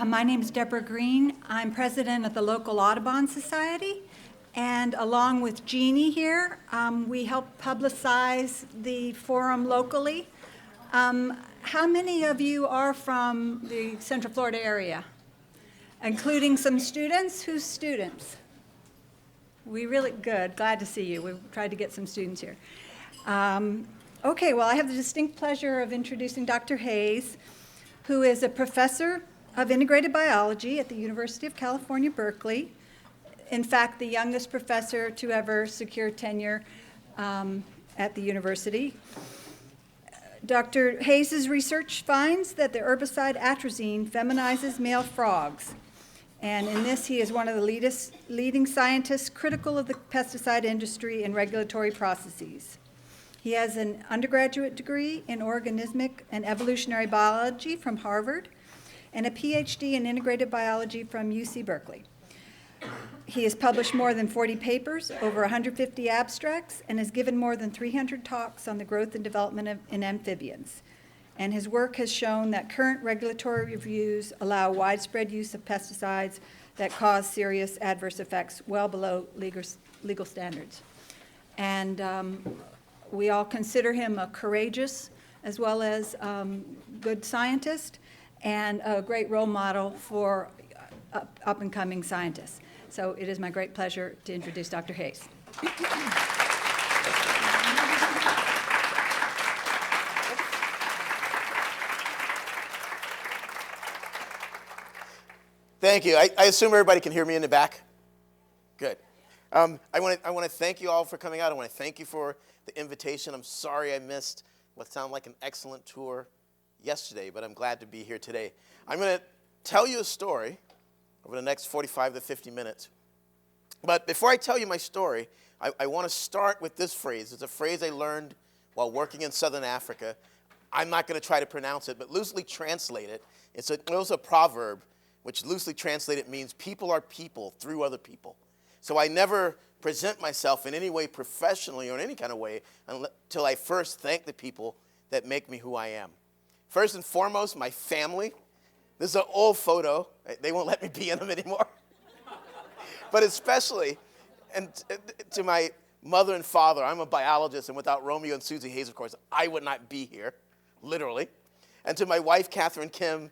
My name is Deborah Green. I'm president of the local Audubon Society, and along with Jeannie here, we help publicize the forum locally. How many of you are from the Central Florida area? Including some students? Who's students? We really, good, glad to see you. We've tried to get some students here. Okay, well, I have the distinct pleasure of introducing Dr. Hayes, who is a professor of integrated biology at the University of California, Berkeley. In fact, the youngest professor to ever secure tenure at the university. Dr. Hayes' research finds that the herbicide atrazine feminizes male frogs. And in this, he is one of the leading scientists critical of the pesticide industry and regulatory processes. He has an undergraduate degree in organismic and evolutionary biology from Harvard and a Ph.D. in integrated biology from UC Berkeley. He has published more than 40 papers, over 150 abstracts, and has given more than 300 talks on the growth and development in amphibians. And his work has shown that current regulatory reviews allow widespread use of pesticides that cause serious adverse effects well below legal standards. And we all consider him a courageous as well as good scientist and a great role model for up-and-coming scientists. So it is my great pleasure to introduce Dr. Hayes. Thank you. I assume everybody can hear me in the back? Good. I want to thank you all for coming out. I want to thank you for the invitation. I'm sorry I missed what sounded like an excellent tour yesterday, but I'm glad to be here today. I'm going to tell you a story over the next 45 to 50 minutes. But before I tell you my story, I want to start with this phrase. It's a phrase I learned while working in Southern Africa. I'm not going to try to pronounce it, but loosely translate it. It's a proverb, which loosely translated means people are people through other people. So I never present myself in any way professionally or in any kind of way until I first thank the people that make me who I am. First and foremost, my family. This is an old photo. They won't let me be in them anymore. But especially, and to my mother and father, I'm a biologist, and without Romeo and Susie Hayes, of course, I would not be here, literally. And to my wife, Catherine Kim,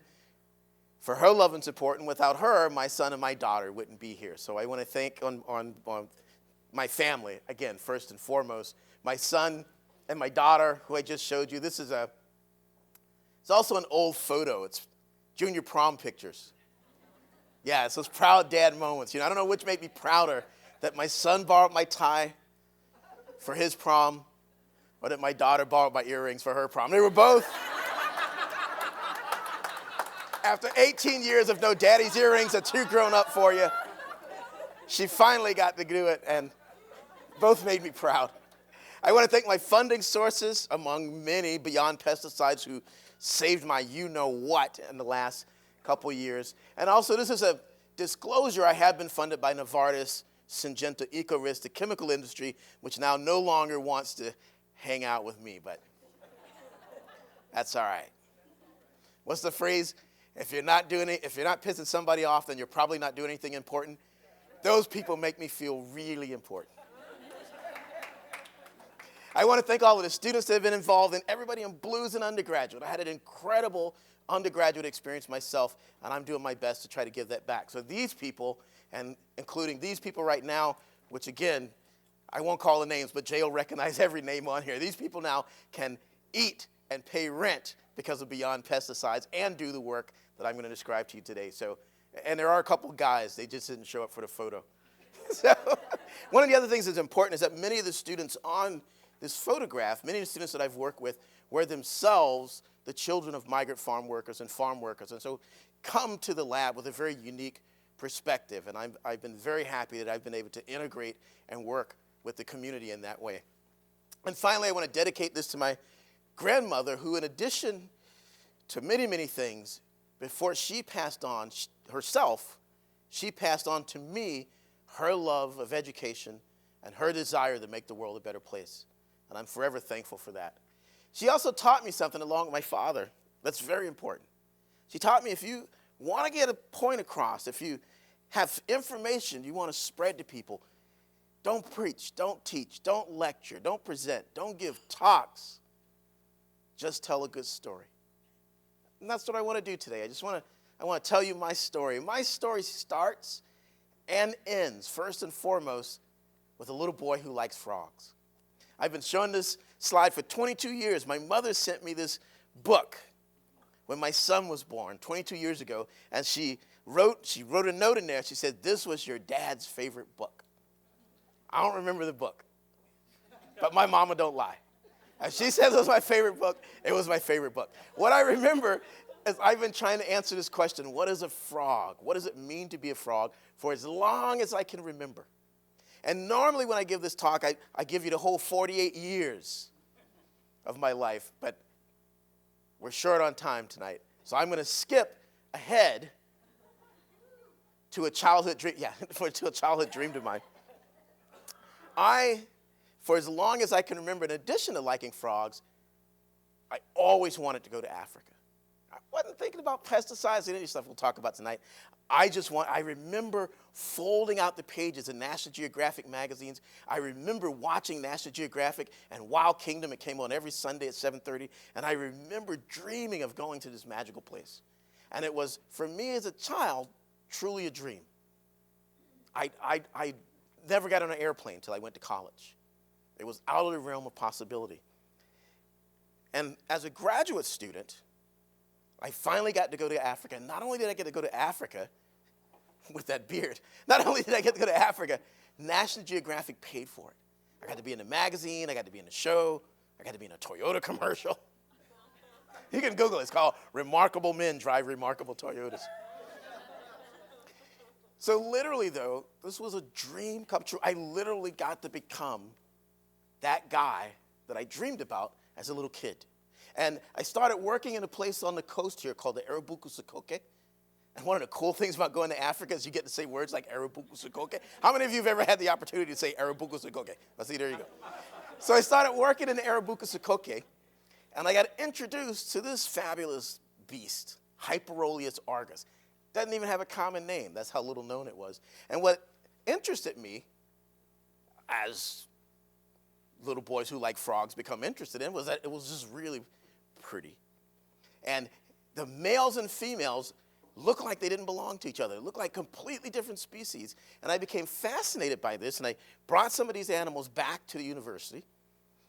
for her love and support, and without her, my son and my daughter wouldn't be here. So I want to thank on my family, again, first and foremost. My son and my daughter, who I just showed you. It's also an old photo. It's junior prom pictures. Yeah, it's those proud dad moments. I don't know which made me prouder, that my son borrowed my tie for his prom, or that my daughter borrowed my earrings for her prom. They were both. After 18 years of no daddy's earrings are too grown up for you, she finally got to do it, and both made me proud. I want to thank my funding sources, among many, Beyond Pesticides, who saved my you-know-what in the last couple years. And also, this is a disclosure. I have been funded by Novartis, Syngenta, EcoRisk, the chemical industry, which now no longer wants to hang out with me, but that's all right. What's the phrase? If you're not pissing somebody off, then you're probably not doing anything important. Those people make me feel really important. I want to thank all of the students that have been involved, and everybody in Blues and undergraduate. I had an incredible undergraduate experience myself, and I'm doing my best to try to give that back. So these people, and including these people right now, which again, I won't call the names, but Jay will recognize every name on here. These people now can eat and pay rent because of Beyond Pesticides and do the work that I'm going to describe to you today. So, and there are a couple guys, they just didn't show up for the photo. So, one of the other things that's important is that many of the students on this photograph, many of the students that I've worked with, were themselves the children of migrant farm workers and farm workers. And so come to the lab with a very unique perspective. And I've been very happy that I've been able to integrate and work with the community in that way. And finally, I want to dedicate this to my grandmother, who in addition to many, many things, before she passed on herself, she passed on to me her love of education and her desire to make the world a better place. And I'm forever thankful for that. She also taught me something along with my father that's very important. She taught me if you want to get a point across, if you have information you want to spread to people, don't preach, don't teach, don't lecture, don't present, don't give talks. Just tell a good story. And that's what I want to do today. I want to tell you my story. My story starts and ends, first and foremost, with a little boy who likes frogs. I've been showing this slide for 22 years. My mother sent me this book when my son was born 22 years ago, and she wrote a note in there. She said, "This was your dad's favorite book." I don't remember the book, but my mama don't lie. If she says it was my favorite book, it was my favorite book. What I remember is I've been trying to answer this question, what is a frog? What does it mean to be a frog? For as long as I can remember. And normally when I give this talk, I give you the whole 48 years of my life, but we're short on time tonight. So I'm going to skip ahead to a childhood dream. Yeah, to a childhood dream of mine. For as long as I can remember, in addition to liking frogs, I always wanted to go to Africa. I wasn't thinking about pesticides and any stuff we'll talk about tonight. I remember folding out the pages in National Geographic magazines. I remember watching National Geographic and Wild Kingdom. It came on every Sunday at 7:30. And I remember dreaming of going to this magical place. And it was, for me as a child, truly a dream. I never got on an airplane until I went to college. It was out of the realm of possibility. And as a graduate student, I finally got to go to Africa. And not only did I get to go to Africa with that beard, not only did I get to go to Africa, National Geographic paid for it. I got to be in the magazine, I got to be in the show, I got to be in a Toyota commercial. You can Google it. It's called Remarkable Men Drive Remarkable Toyotas. So literally, though, this was a dream come true. I literally got to become that guy that I dreamed about as a little kid. And I started working in a place on the coast here called the Arabuko-Sokoke. And one of the cool things about going to Africa is you get to say words like Arabuko-Sokoke. How many of you have ever had the opportunity to say Arabuko-Sokoke? Let's see, there you go. So I started working in the Arabuko-Sokoke, and I got introduced to this fabulous beast, Hyperoleus argus. Doesn't even have a common name. That's how little known it was. And what interested me, as little boys who like frogs become interested in, was that it was just really pretty. And the males and females looked like they didn't belong to each other. They looked like completely different species. And I became fascinated by this, and I brought some of these animals back to the university,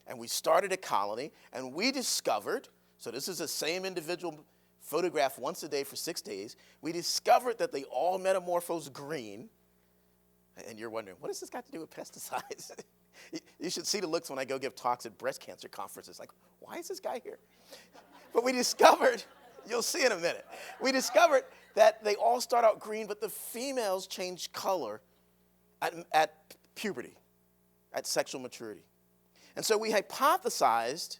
and we started a colony, and we discovered, so this is the same individual photographed once a day for 6 days, we discovered that they all metamorphosed green. And you're wondering, what has this got to do with pesticides? You should see the looks when I go give talks at breast cancer conferences. Like, why is this guy here? But we discovered, you'll see in a minute, we discovered that they all start out green, but the females change color at puberty, at sexual maturity. And so we hypothesized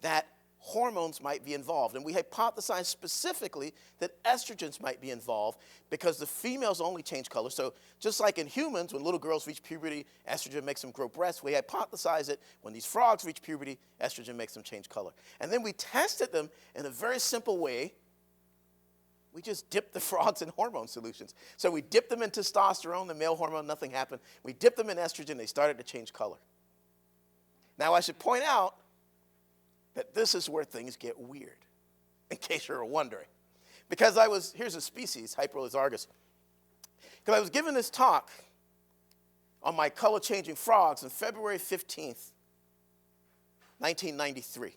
that hormones might be involved. And we hypothesized specifically that estrogens might be involved because the females only change color. So just like in humans, when little girls reach puberty, estrogen makes them grow breasts. We hypothesized that when these frogs reach puberty, estrogen makes them change color. And then we tested them in a very simple way. We just dipped the frogs in hormone solutions. So we dipped them in testosterone, the male hormone, nothing happened. We dipped them in estrogen, they started to change color. Now I should point out that this is where things get weird, in case you're wondering. Because here's a species, Hyperoleus argus. Because I was giving this talk on my color-changing frogs on February 15th, 1993.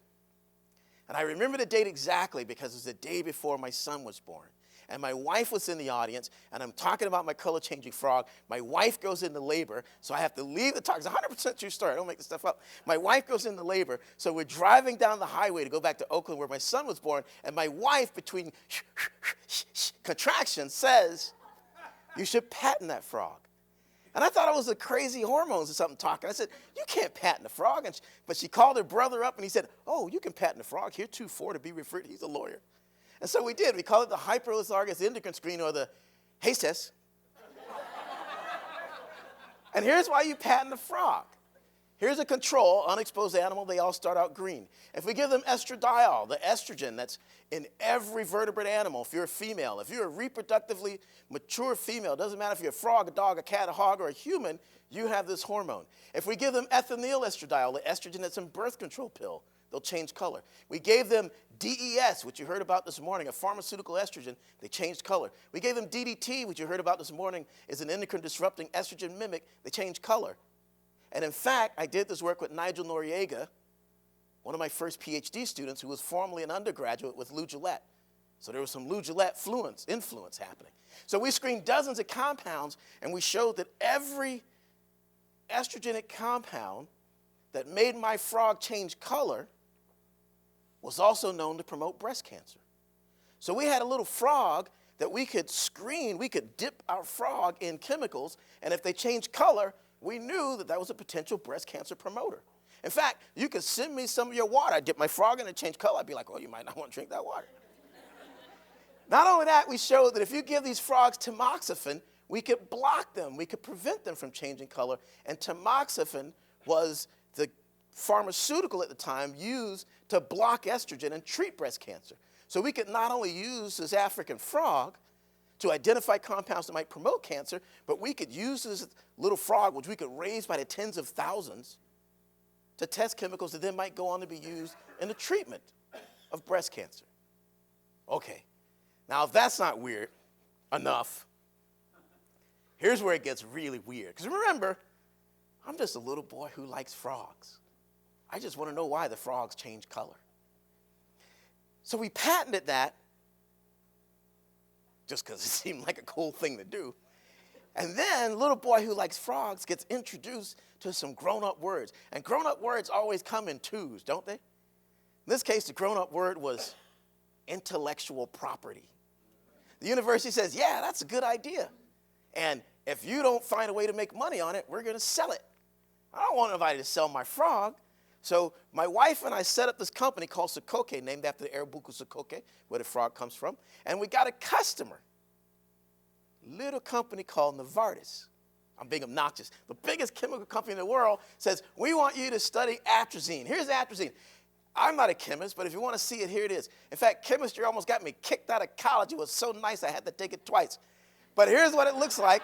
And I remember the date exactly because it was the day before my son was born. And my wife was in the audience, and I'm talking about my color-changing frog. My wife goes into labor, so I have to leave the talk. It's 100% true story. I don't make this stuff up. My wife goes into labor, so we're driving down the highway to go back to Oakland where my son was born, and my wife, between contractions, says, "You should patent that frog." And I thought it was the crazy hormones or something talking. I said, "You can't patent a frog." But she called her brother up, and he said, "Oh, you can patent a frog. Here, 2-4 to be referred." He's a lawyer. And so we did. We call it the Hyperoleus argus endocrine screen, or the HACES. And here's why you patent a frog. Here's a control, unexposed animal. They all start out green. If we give them estradiol, the estrogen that's in every vertebrate animal, if you're a female, if you're a reproductively mature female, it doesn't matter if you're a frog, a dog, a cat, a hog, or a human, you have this hormone. If we give them ethinyl estradiol, the estrogen that's in birth control pill, they'll change color. We gave them DES, which you heard about this morning, a pharmaceutical estrogen, they changed color. We gave them DDT, which you heard about this morning, is an endocrine disrupting estrogen mimic, they changed color. And in fact, I did this work with Nigel Noriega, one of my first Ph.D. students who was formerly an undergraduate with Lou Gillette. So there was some Lou Gillette influence happening. So we screened dozens of compounds, and we showed that every estrogenic compound that made my frog change color was also known to promote breast cancer. So we had a little frog that we could screen, we could dip our frog in chemicals, and if they changed color, we knew that that was a potential breast cancer promoter. In fact, you could send me some of your water. I'd dip my frog in and change color. I'd be like, oh, you might not want to drink that water. Not only that, we showed that if you give these frogs tamoxifen, we could block them. We could prevent them from changing color. And tamoxifen was the pharmaceutical at the time used to block estrogen and treat breast cancer. So we could not only use this African frog to identify compounds that might promote cancer, but we could use this little frog, which we could raise by the tens of thousands, to test chemicals that then might go on to be used in the treatment of breast cancer. Okay, now if that's not weird enough, here's where it gets really weird. Because remember, I'm just a little boy who likes frogs. I just want to know why the frogs change color. So we patented that just because it seemed like a cool thing to do. And then little boy who likes frogs gets introduced to some grown-up words. And grown-up words always come in twos, don't they? In this case, the grown-up word was intellectual property. The university says, yeah, that's a good idea. And if you don't find a way to make money on it, we're going to sell it. I don't want anybody to sell my frog. So my wife and I set up this company called Sokoke, named after the Arabuko Sokoke, where the frog comes from. And we got a customer, little company called Novartis. I'm being obnoxious. The biggest chemical company in the world says, we want you to study atrazine. Here's atrazine. I'm not a chemist, but if you want to see it, here it is. In fact, chemistry almost got me kicked out of college. It was so nice I had to take it twice. But here's what it looks like.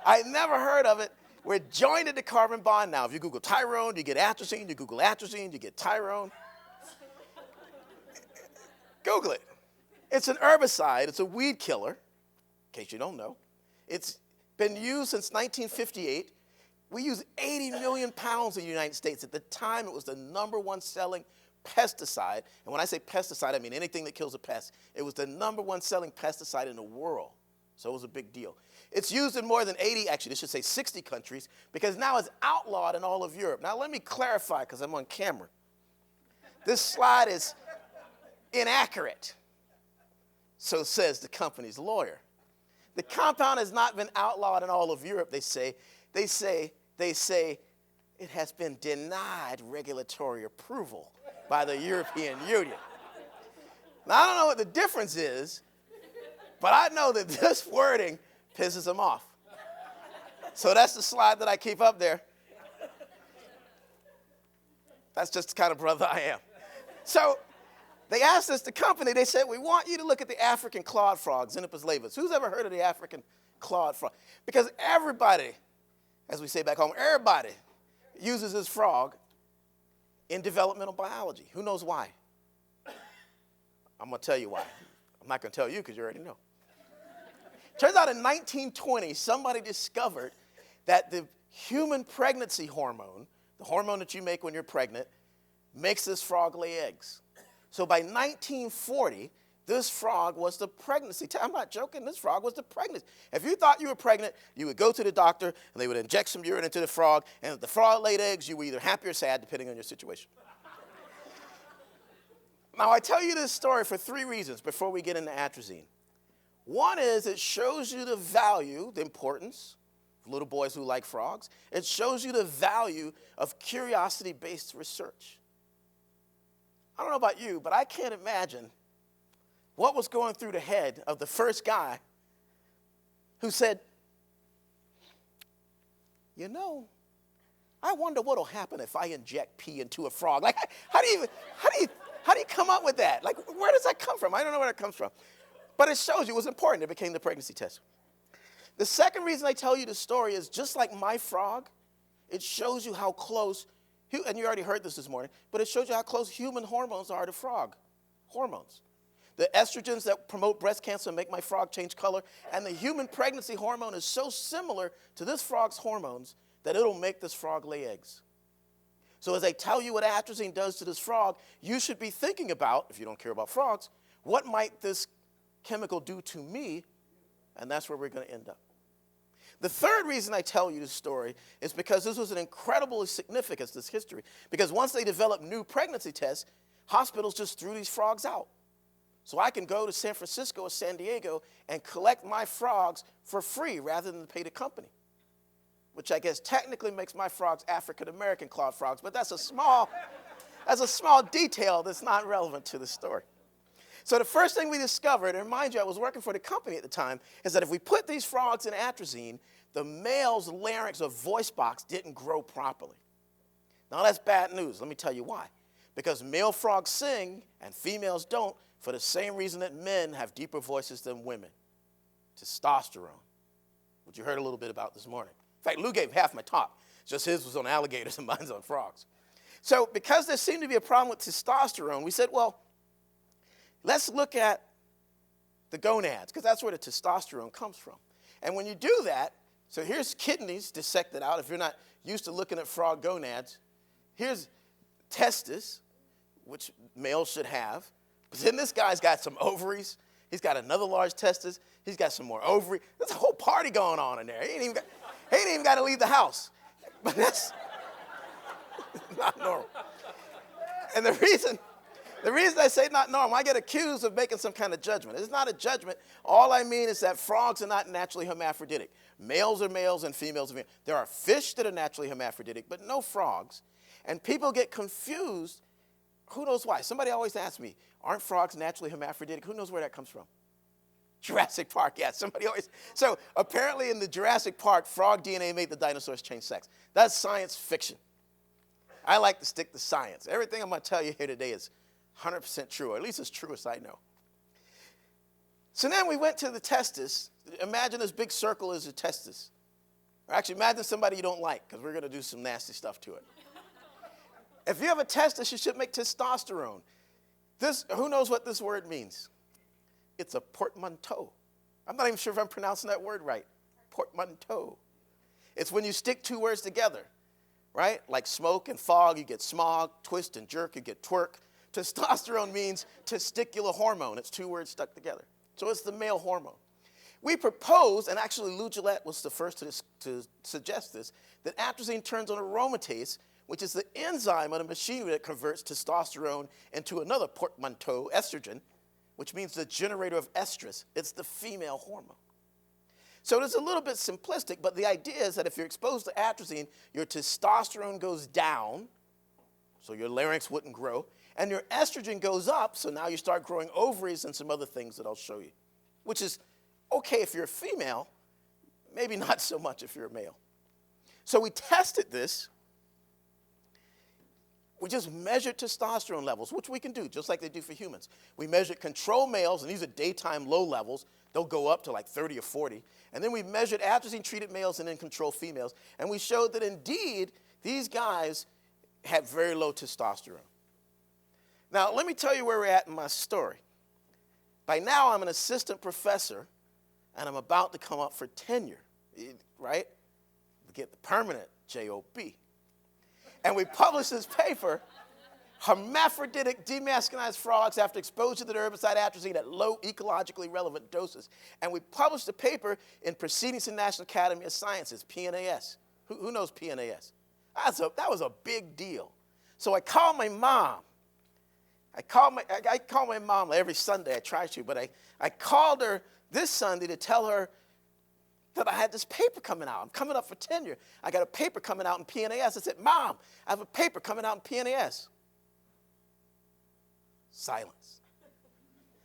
I never heard of it. We're joined at the carbon bond now. If you Google Tyrone, you get atrazine. You Google atrazine, you get Tyrone. Google it. It's an herbicide. It's a weed killer, in case you don't know. It's been used since 1958. We use 80 million pounds in the United States. At the time, it was the #1 selling pesticide. And when I say pesticide, I mean anything that kills a pest. It was the #1 selling pesticide in the world. So it was a big deal. It's used in more than 80, actually, this should say 60 countries, because now it's outlawed in all of Europe. Now, let me clarify, because I'm on camera. This slide is inaccurate, so says the company's lawyer. The compound has not been outlawed in all of Europe, they say. They say it has been denied regulatory approval by the European Union. Now, I don't know what the difference is, but I know that this wording pisses them off. So that's the slide that I keep up there. That's just the kind of brother I am. So they asked us, the company, they said, we want you to look at the African clawed frog, Xenopus laevis. Who's ever heard of the African clawed frog? Because everybody, as we say back home, everybody uses this frog in developmental biology. Who knows why? I'm going to tell you why. I'm not going to tell you because you already know. Turns out in 1920, somebody discovered that the human pregnancy hormone, the hormone that you make when you're pregnant, makes this frog lay eggs. So by 1940, this frog was the pregnancy. I'm not joking, this frog was the pregnancy. If you thought you were pregnant, you would go to the doctor, and they would inject some urine into the frog, and if the frog laid eggs, you were either happy or sad, depending on your situation. Now, I tell you this story for 3 reasons before we get into atrazine. One is it shows you the value, the importance of little boys who like frogs. It shows you the value of curiosity-based research. I don't know about you, but I can't imagine what was going through the head of the first guy who said, you know, I wonder what'll happen if I inject pee into a frog. Like, how do you come up with that? Like, where does that come from? I don't know where that comes from. But it shows you it was important. It became the pregnancy test. The second reason I tell you the story is just like my frog, it shows you how close, and you already heard this morning, but it shows you how close human hormones are to frog hormones. The estrogens that promote breast cancer make my frog change color, and the human pregnancy hormone is so similar to this frog's hormones that it'll make this frog lay eggs. So as I tell you what atrazine does to this frog, you should be thinking about, if you don't care about frogs, what might this chemical do to me, and that's where we're going to end up. The third reason I tell you this story is because this was an incredible significance, this history. Because once they developed new pregnancy tests, hospitals just threw these frogs out. So I can go to San Francisco or San Diego and collect my frogs for free rather than pay the company, which I guess technically makes my frogs African-American clawed frogs, but that's a small detail that's not relevant to the story. So the first thing we discovered, and mind you, I was working for the company at the time, is that if we put these frogs in atrazine, the male's larynx or voice box didn't grow properly. Now that's bad news. Let me tell you why. Because male frogs sing and females don't for the same reason that men have deeper voices than women. Testosterone, which you heard a little bit about this morning. In fact, Lou gave half my talk. Just his was on alligators and mine's on frogs. So because there seemed to be a problem with testosterone, we said, well, let's look at the gonads, because that's where the testosterone comes from. And when you do that, so here's kidneys dissected out. If you're not used to looking at frog gonads, here's testis, which males should have. But then this guy's got some ovaries. He's got another large testis. He's got some more ovary. There's a whole party going on in there. He ain't even got to leave the house. But that's not normal. And the reason I say not normal, I get accused of making some kind of judgment. It's not a judgment. All I mean is that frogs are not naturally hermaphroditic. Males are males and females are females. There are fish that are naturally hermaphroditic, but no frogs. And people get confused. Who knows why? Somebody always asks me, aren't frogs naturally hermaphroditic? Who knows where that comes from? Jurassic Park, yeah. So apparently in the Jurassic Park, frog DNA made the dinosaurs change sex. That's science fiction. I like to stick to science. Everything I'm going to tell you here today is 100% true, or at least as true as I know. So then we went to the testis. Imagine this big circle is a testis. Or actually, imagine somebody you don't like, because we're going to do some nasty stuff to it. If you have a testis, you should make testosterone. Who knows what this word means? It's a portmanteau. I'm not even sure if I'm pronouncing that word right. Portmanteau. It's when you stick two words together, right? Like smoke and fog, you get smog. Twist and jerk, you get twerk. Testosterone means testicular hormone. It's two words stuck together. So it's the male hormone. We proposed, and actually Lou Gillette was the first to suggest this, that atrazine turns on aromatase, which is the enzyme on the machinery that converts testosterone into another portmanteau, estrogen, which means the generator of estrus. It's the female hormone. So it's a little bit simplistic, but the idea is that if you're exposed to atrazine, your testosterone goes down, so your larynx wouldn't grow, and your estrogen goes up, so now you start growing ovaries and some other things that I'll show you, which is okay if you're a female, maybe not so much if you're a male. So we tested this. We just measured testosterone levels, which we can do, just like they do for humans. We measured control males, and these are daytime low levels. They'll go up to like 30 or 40. And then we measured atrazine-treated males and then control females. And we showed that indeed, these guys had very low testosterone. Now, let me tell you where we're at in my story. By now, I'm an assistant professor, and I'm about to come up for tenure, right? To get the permanent job. And we published this paper, Hermaphroditic Demasculinized Frogs After Exposure to the Herbicide Atrazine at Low Ecologically Relevant Doses. And we published the paper in Proceedings in National Academy of Sciences, PNAS. Who knows PNAS? That was a big deal. So I called my mom. I call my mom every Sunday. I try to, but I called her this Sunday to tell her that I had this paper coming out. I'm coming up for tenure. I got a paper coming out in PNAS. I said, Mom, I have a paper coming out in PNAS. Silence.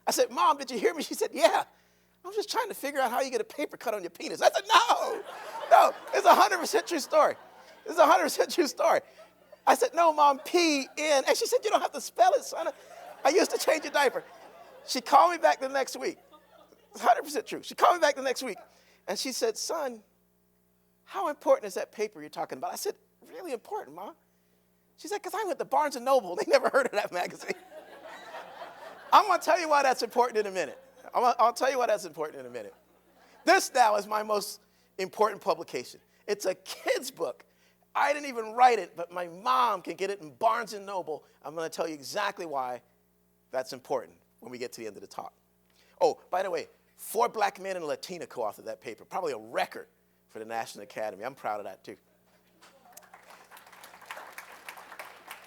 I said, Mom, did you hear me? She said, yeah. I'm just trying to figure out how you get a paper cut on your penis. I said, no, it's a 100% true story. This is a 100% true story. I said, no, Mom, P-N. And she said, you don't have to spell it, son. I used to change your diaper. She called me back the next week. It's 100% true. She called me back the next week. And she said, son, how important is that paper you're talking about? I said, really important, Mom. She said, because I went to Barnes & Noble. They never heard of that magazine. I'm going to tell you why that's important in a minute. I'll tell you why that's important in a minute. This now is my most important publication. It's a kid's book. I didn't even write it, but my mom can get it in Barnes & Noble. I'm going to tell you exactly why that's important when we get to the end of the talk. Oh, by the way, 4 black men and a Latina co-authored that paper, probably a record for the National Academy. I'm proud of that, too.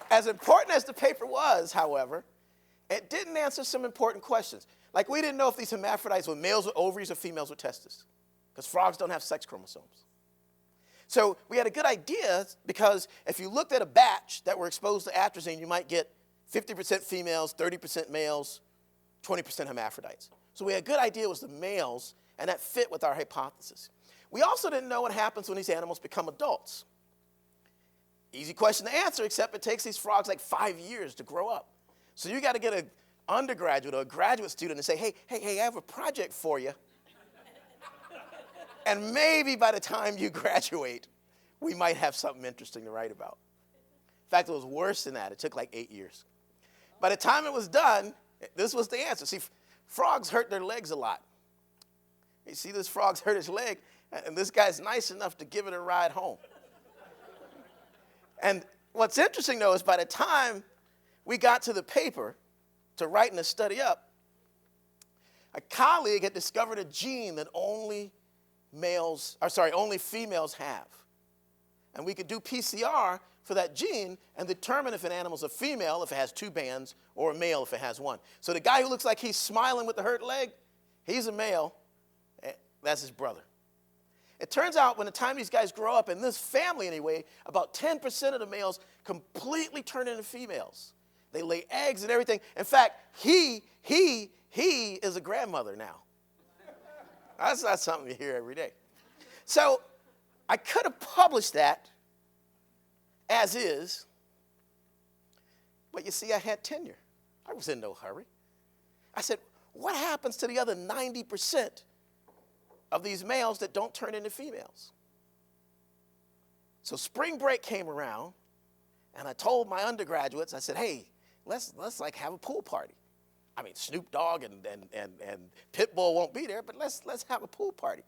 As important as the paper was, however, it didn't answer some important questions. Like, we didn't know if these hermaphrodites were males with ovaries or females with testes, because frogs don't have sex chromosomes. So we had a good idea, because if you looked at a batch that were exposed to atrazine, you might get 50% females, 30% males, 20% hermaphrodites. So we had a good idea it was the males, and that fit with our hypothesis. We also didn't know what happens when these animals become adults. Easy question to answer, except it takes these frogs like 5 years to grow up. So you got to get an undergraduate or a graduate student and say, hey, I have a project for you. And maybe by the time you graduate, we might have something interesting to write about. In fact, it was worse than that. It took like 8 years. By the time it was done, this was the answer. See, frogs hurt their legs a lot. You see this frog's hurt his leg, and this guy's nice enough to give it a ride home. And what's interesting, though, is by the time we got to the paper to writing the study up, a colleague had discovered a gene that only females have. And we could do PCR for that gene and determine if an animal's a female if it has 2 bands or a male if it has 1. So the guy who looks like he's smiling with the hurt leg, he's a male. That's his brother. It turns out when the time these guys grow up, in this family anyway, about 10% of the males completely turn into females. They lay eggs and everything. In fact, he is a grandmother now. That's not something you hear every day. So I could have published that as is, but you see, I had tenure. I was in no hurry. I said, what happens to the other 90% of these males that don't turn into females? So spring break came around, and I told my undergraduates, I said, hey, let's like have a pool party. I mean, Snoop Dogg and Pitbull won't be there, but let's have a pool party.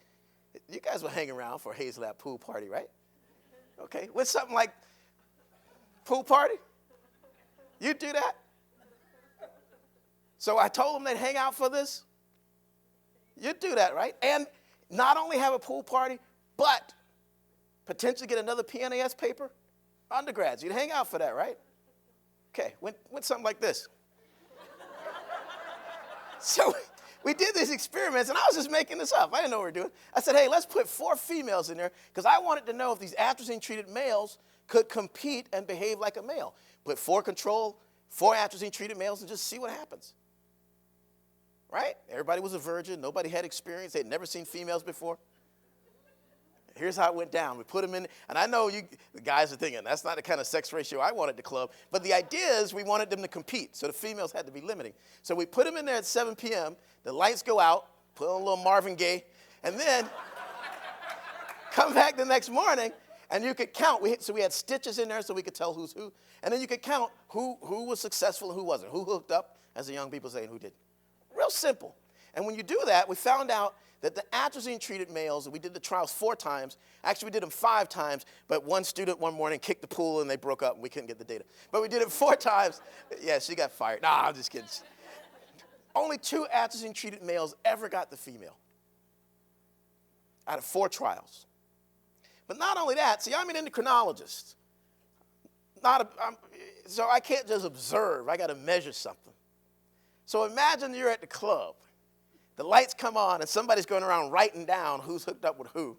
You guys will hang around for a Hazelab pool party, right? Okay, with something like pool party? You'd do that? So I told them they'd hang out for this. You'd do that, right? And not only have a pool party, but potentially get another PNAS paper? Undergrads, you'd hang out for that, right? Okay, went something like this. So we did these experiments, and I was just making this up. I didn't know what we were doing. I said, hey, let's put 4 females in there, because I wanted to know if these atrazine-treated males could compete and behave like a male. Put 4 atrazine-treated males, and just see what happens. Right? Everybody was a virgin. Nobody had experience. They'd never seen females before. Here's how it went down. We put them in, and I know the guys are thinking, that's not the kind of sex ratio I want at the club. But the idea is we wanted them to compete, so the females had to be limiting. So we put them in there at 7 p.m., the lights go out, put on a little Marvin Gaye, and then come back the next morning, and you could count. So we had stitches in there so we could tell who's who. And then you could count who was successful and who wasn't, who hooked up, as the young people say, and who didn't. Real simple. And when you do that, we found out that the atrazine-treated males, and we did the trials 4 times. Actually, we did them 5 times, but one student one morning kicked the pool, and they broke up, and we couldn't get the data. But we did it 4 times. Yeah, she got fired. Nah, I'm just kidding. Only 2 atrazine-treated males ever got the female out of 4 trials. But not only that, see, I'm an endocrinologist. So I can't just observe. I got to measure something. So imagine you're at the club. The lights come on, and somebody's going around writing down who's hooked up with who.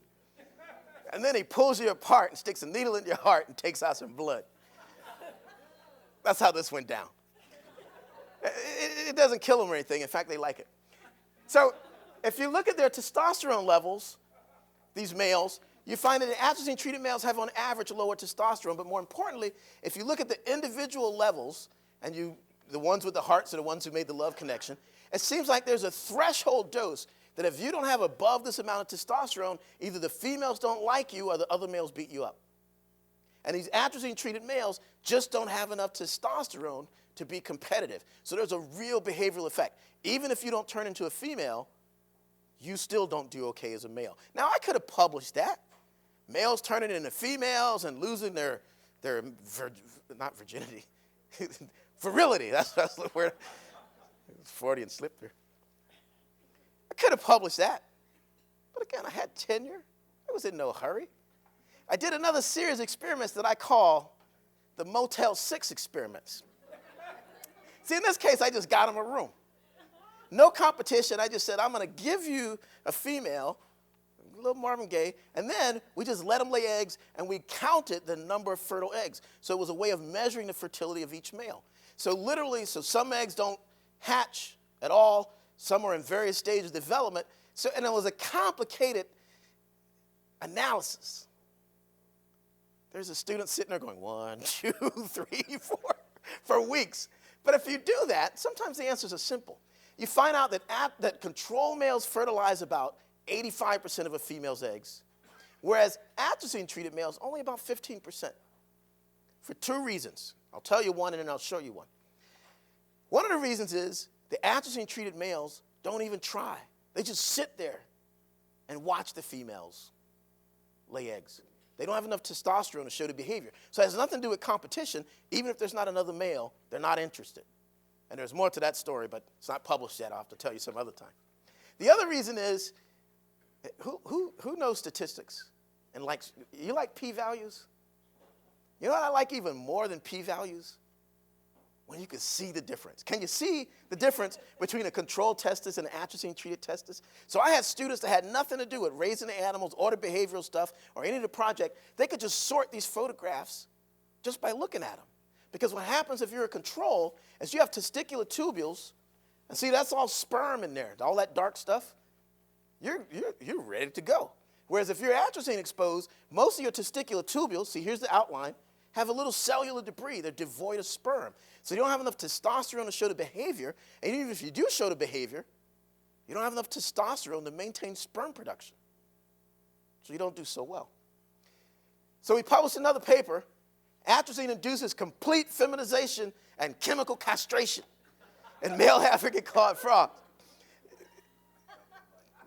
And then he pulls you apart and sticks a needle in your heart and takes out some blood. That's how this went down. It doesn't kill them or anything. In fact, they like it. So if you look at their testosterone levels, these males, you find that the atrazine-treated males have on average lower testosterone, but more importantly, if you look at the individual levels, and the ones with the hearts are the ones who made the love connection, it seems like there's a threshold dose that if you don't have above this amount of testosterone, either the females don't like you or the other males beat you up. And these atrazine-treated males just don't have enough testosterone to be competitive. So there's a real behavioral effect. Even if you don't turn into a female, you still don't do okay as a male. Now, I could have published that. Males turning into females and losing their not virginity, virility. That's the word. It's Freudian slip there. I could have published that. But again, I had tenure. I was in no hurry. I did another series of experiments that I call the Motel 6 experiments. See, in this case, I just got them a room. No competition. I just said, I'm going to give you a female, a little Marvin Gaye, and then we just let them lay eggs, and we counted the number of fertile eggs. So it was a way of measuring the fertility of each male. So literally, some eggs don't hatch at all. Some are in various stages of development. And it was a complicated analysis. There's a student sitting there going, 1, 2, 3, 4, for weeks. But if you do that, sometimes the answers are simple. You find out that control males fertilize about 85% of a female's eggs, whereas atrazine-treated males only about 15%, for 2 reasons. I'll tell you one, and then I'll show you one. One of the reasons is the atrazine-treated males don't even try. They just sit there and watch the females lay eggs. They don't have enough testosterone to show the behavior. So it has nothing to do with competition. Even if there's not another male, they're not interested. And there's more to that story, but it's not published yet. I'll have to tell you some other time. The other reason is, who knows statistics? And you like p-values? You know what I like even more than p-values? When you can see the difference. Can you see the difference between a controlled testis and an atrazine-treated testis? So I had students that had nothing to do with raising the animals or the behavioral stuff or any of the project. They could just sort these photographs just by looking at them. Because what happens if you're a control is you have testicular tubules, and see, that's all sperm in there, all that dark stuff. You're ready to go. Whereas if you're atrazine exposed, most of your testicular tubules, see, here's the outline, have a little cellular debris. They're devoid of sperm. So you don't have enough testosterone to show the behavior. And even if you do show the behavior, you don't have enough testosterone to maintain sperm production. So you don't do so well. So we published another paper. Atrazine induces complete feminization and chemical castration in male African clawed frogs.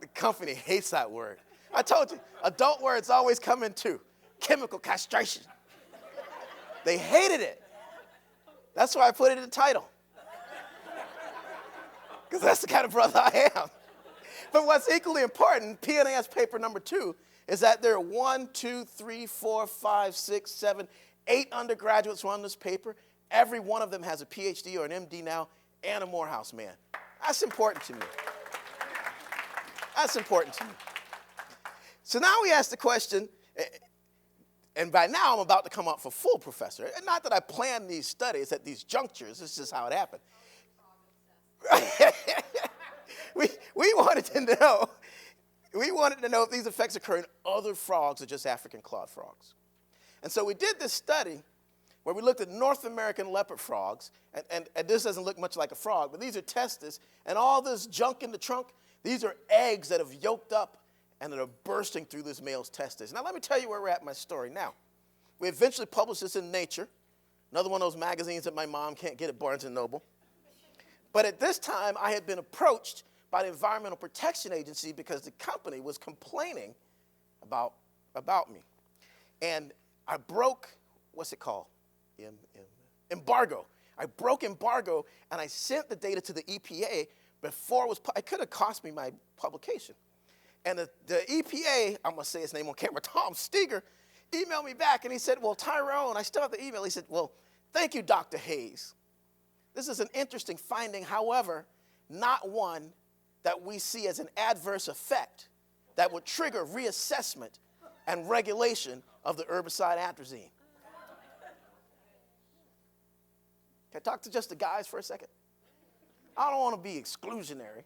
The company hates that word. I told you, adult words always come in 2. Chemical castration. They hated it. That's why I put it in the title. Because that's the kind of brother I am. But what's equally important, PNAS paper number 2, is that there are 1, 2, 3, 4, 5, 6, 7, 8 undergraduates who are on this paper. Every one of them has a Ph.D. or an M.D. now and a Morehouse man. That's important to me. That's important to me. So now we ask the question, and by now I'm about to come up for full professor. And not that I planned these studies at these junctures. This is just how it happened. we wanted to know if these effects occur in other frogs or just African clawed frogs. And so we did this study where we looked at North American leopard frogs. And this doesn't look much like a frog, but these are testes. And all this junk in the trunk, these are eggs that have yolked up and that are bursting through this male's testes. Now, let me tell you where we're at in my story now. We eventually published this in Nature, another one of those magazines that my mom can't get at Barnes & Noble. But at this time, I had been approached by the Environmental Protection Agency because the company was complaining about me. And I broke, what's it called? Embargo. I broke embargo, and I sent the data to the EPA before it could have cost me my publication. And the EPA, I'm going to say his name on camera, Tom Steger, emailed me back, and he said, well, Tyrone, I still have the email. He said, well, thank you, Dr. Hayes. This is an interesting finding, however, not one that we see as an adverse effect that would trigger reassessment and regulation of the herbicide atrazine. Can I talk to just the guys for a second? I don't want to be exclusionary,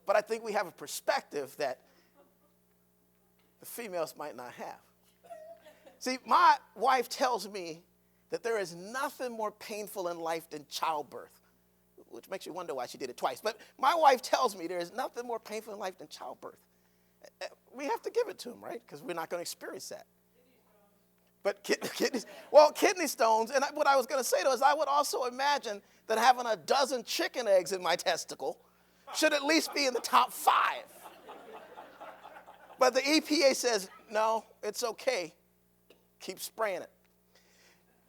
but I think we have a perspective that the females might not have. See, my wife tells me that there is nothing more painful in life than childbirth, which makes you wonder why she did it twice. But my wife tells me there is nothing more painful in life than childbirth. We have to give it to them, right? Because we're not going to experience that. But kidney stones, and what I was going to say, though, is I would also imagine that having a dozen chicken eggs in my testicle should at least be in the top 5. But the EPA says, no, it's okay. Keep spraying it.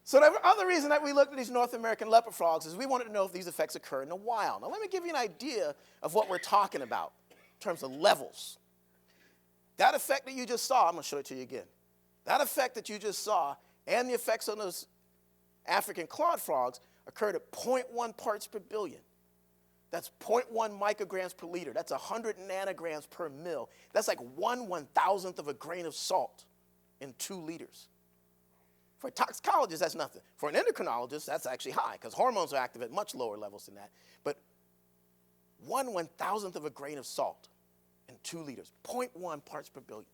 So the other reason that we looked at these North American leopard frogs is we wanted to know if these effects occur in the wild. Now, let me give you an idea of what we're talking about in terms of levels. That effect that you just saw, I'm going to show it to you again. That effect that you just saw and the effects on those African clawed frogs occurred at 0.1 parts per billion. That's 0.1 micrograms per liter. That's 100 nanograms per mil. That's like 1/1000th of a grain of salt in 2 liters. For a toxicologist, that's nothing. For an endocrinologist, that's actually high because hormones are active at much lower levels than that. But 1/1000th of a grain of salt in 2 liters, 0.1 parts per billion.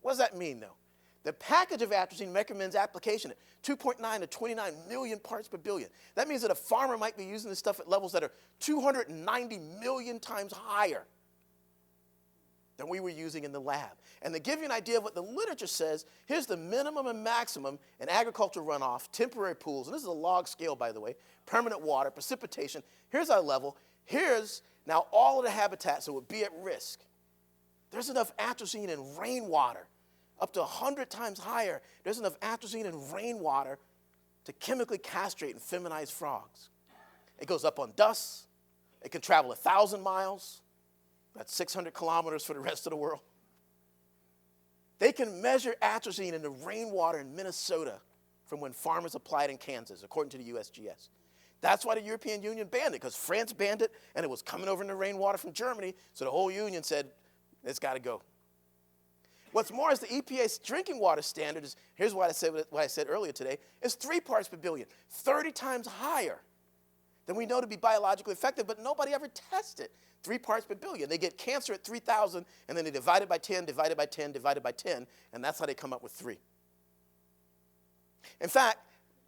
What does that mean, though? The package of atrazine recommends application at 2.9 to 29 million parts per billion. That means that a farmer might be using this stuff at levels that are 290 million times higher than we were using in the lab. And to give you an idea of what the literature says, here's the minimum and maximum in agricultural runoff, temporary pools, and this is a log scale, by the way, permanent water, precipitation. Here's our level. Here's now all of the habitats that would be at risk. There's enough atrazine in rainwater, up to 100 times higher. There's enough atrazine in rainwater to chemically castrate and feminize frogs. It goes up on dust. It can travel 1,000 miles. That's 600 kilometers for the rest of the world. They can measure atrazine in the rainwater in Minnesota from when farmers applied in Kansas, according to the USGS. That's why the European Union banned it, because France banned it, and it was coming over in the rainwater from Germany, so the whole union said, it's got to go. What's more is the EPA's drinking water standard is, here's what I said earlier today, is 3 parts per billion, 30 times higher than we know to be biologically effective, but nobody ever tested 3 parts per billion. They get cancer at 3,000, and then they divide it by 10, divided by 10, divided by 10, and that's how they come up with 3. In fact,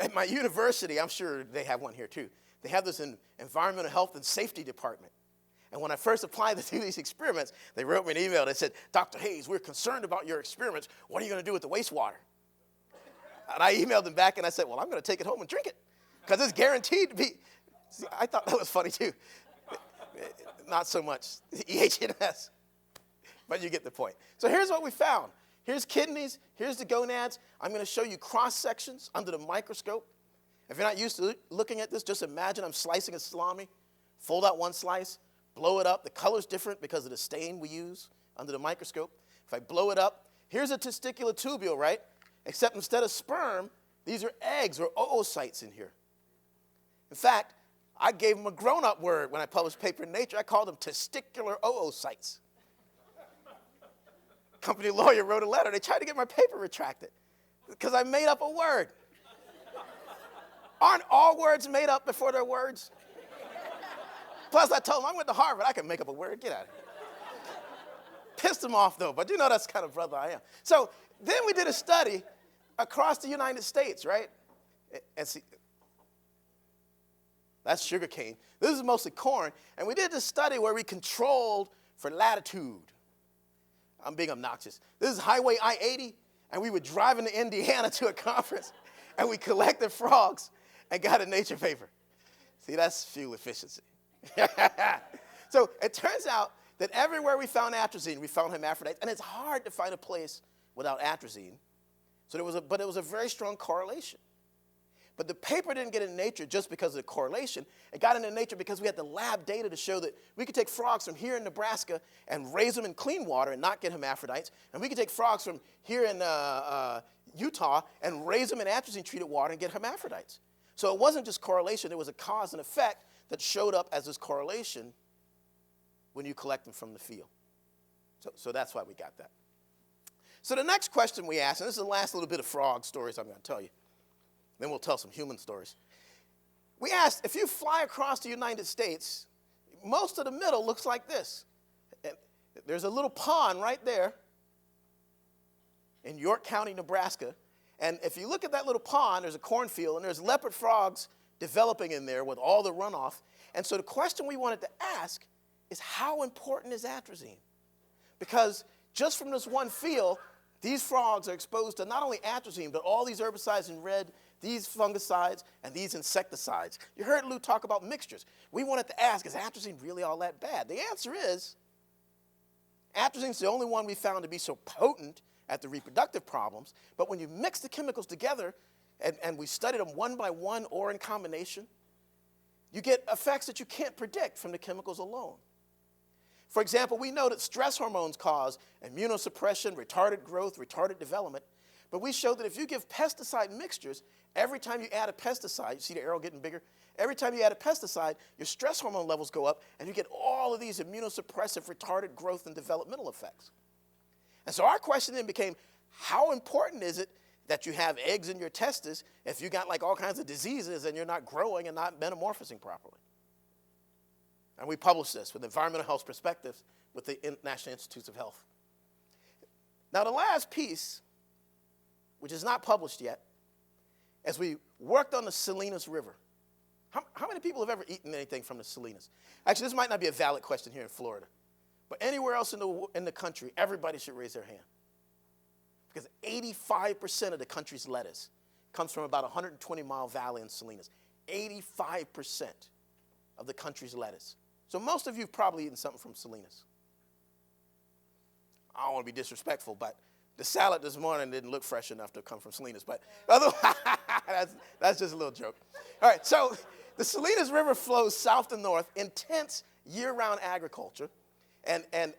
at my university, I'm sure they have one here too, they have this environmental health and safety department. And when I first applied to do these experiments, they wrote me an email that said, Dr. Hayes, we're concerned about your experiments. What are you going to do with the wastewater? And I emailed them back and I said, well, I'm going to take it home and drink it because it's guaranteed to be. See, I thought that was funny too. Not so much EHS, but you get the point. So here's what we found. Here's kidneys. Here's the gonads. I'm going to show you cross sections under the microscope. If you're not used to looking at this, just imagine I'm slicing a salami. Fold out one slice. Blow it up. The color's different because of the stain we use under the microscope. If I blow it up, here's a testicular tubule, right? Except instead of sperm, these are eggs or oocytes in here. In fact, I gave them a grown-up word when I published a paper in Nature. I called them testicular oocytes. Company lawyer wrote a letter. They tried to get my paper retracted because I made up a word. Aren't all words made up before they're words? Plus, I told him, I went to Harvard. I can make up a word. Get out of here. Pissed him off, though, but you know that's the kind of brother I am. So then we did a study across the United States, right? And see, that's sugarcane. This is mostly corn. And we did this study where we controlled for latitude. I'm being obnoxious. This is Highway I-80, and we were driving to Indiana to a conference, and we collected frogs and got a Nature paper. See, that's fuel efficiency. So it turns out that everywhere we found atrazine, we found hermaphrodites, and it's hard to find a place without atrazine. So there was a very strong correlation. But the paper didn't get in Nature just because of the correlation. It got into Nature because we had the lab data to show that we could take frogs from here in Nebraska and raise them in clean water and not get hermaphrodites. And we could take frogs from here in Utah and raise them in atrazine-treated water and get hermaphrodites. So it wasn't just correlation. There was a cause and effect that showed up as this correlation when you collect them from the field. So that's why we got that. So the next question we asked, and this is the last little bit of frog stories I'm going to tell you. Then we'll tell some human stories. We asked, if you fly across the United States, most of the middle looks like this. And there's a little pond right there, in York County, Nebraska. And if you look at that little pond, there's a cornfield, and there's leopard frogs developing in there with all the runoff. And so the question we wanted to ask is, how important is atrazine? Because just from this one field, these frogs are exposed to not only atrazine, but all these herbicides in red, these fungicides, and these insecticides. You heard Lou talk about mixtures. We wanted to ask, is atrazine really all that bad? The answer is, atrazine's the only one we found to be so potent at the reproductive problems, but when you mix the chemicals together, and we studied them one by one or in combination, you get effects that you can't predict from the chemicals alone. For example, we know that stress hormones cause immunosuppression, retarded growth, retarded development, but we showed that if you give pesticide mixtures, every time you add a pesticide, you see the arrow getting bigger? Every time you add a pesticide, your stress hormone levels go up, and you get all of these immunosuppressive, retarded growth and developmental effects. And so our question then became, how important is it that you have eggs in your testes if you got like all kinds of diseases and you're not growing and not metamorphosing properly? And we published this with Environmental Health Perspectives with the National Institutes of Health. Now the last piece, which is not published yet, as we worked on the Salinas River. How many people have ever eaten anything from the Salinas? Actually, this might not be a valid question here in Florida, but anywhere else in the country, everybody should raise their hand. Because 85% of the country's lettuce comes from about a 120-mile valley in Salinas. 85% of the country's lettuce. So most of you have probably eaten something from Salinas. I don't want to be disrespectful, but the salad this morning didn't look fresh enough to come from Salinas. But otherwise, that's just a little joke. All right, so the Salinas River flows south to north, intense year-round agriculture. And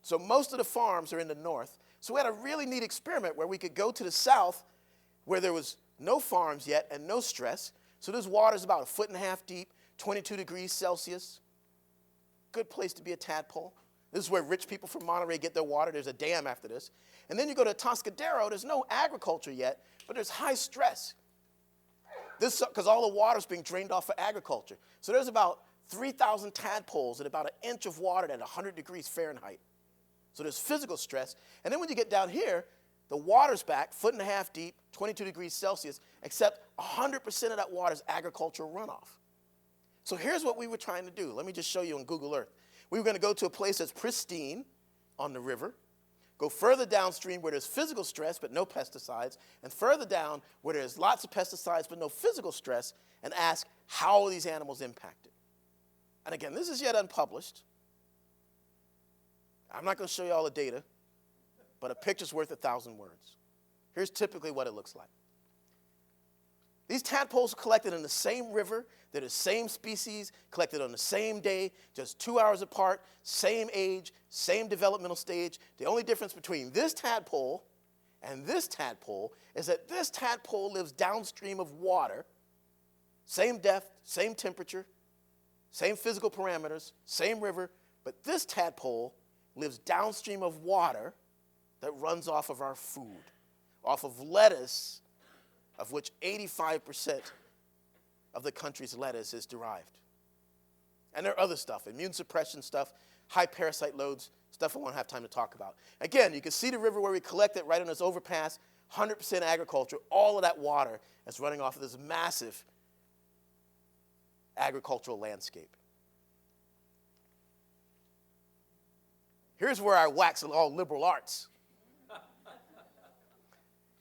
so most of the farms are in the north. So we had a really neat experiment where we could go to the south where there was no farms yet and no stress. So this water's about 1.5 feet deep, 22 degrees Celsius. Good place to be a tadpole. This is where rich people from Monterey get their water. There's a dam after this. And then you go to Toscadero. There's no agriculture yet, but there's high stress. This because all the water's being drained off for agriculture. So there's about 3,000 tadpoles in about 1 inch of water at 100 degrees Fahrenheit. So there's physical stress. And then when you get down here, the water's back, 1.5 feet deep, 22 degrees Celsius, except 100% of that water is agricultural runoff. So here's what we were trying to do. Let me just show you on Google Earth. We were going to go to a place that's pristine on the river, go further downstream where there's physical stress but no pesticides, and further down where there's lots of pesticides but no physical stress, and ask, how are these animals impacted? And again, this is yet unpublished. I'm not going to show you all the data, but a picture's worth 1,000 words. Here's typically what it looks like. These tadpoles are collected in the same river. They're the same species, collected on the same day, just 2 hours apart, same age, same developmental stage. The only difference between this tadpole and this tadpole is that this tadpole lives downstream of water, same depth, same temperature, same physical parameters, same river, but this tadpole lives downstream of water that runs off of our food, off of lettuce, of which 85% of the country's lettuce is derived. And there are other stuff, immune suppression stuff, high parasite loads, stuff I won't have time to talk about. Again, you can see the river where we collect it right on this overpass, 100% agriculture. All of that water is running off of this massive agricultural landscape. Here's where I wax all liberal arts.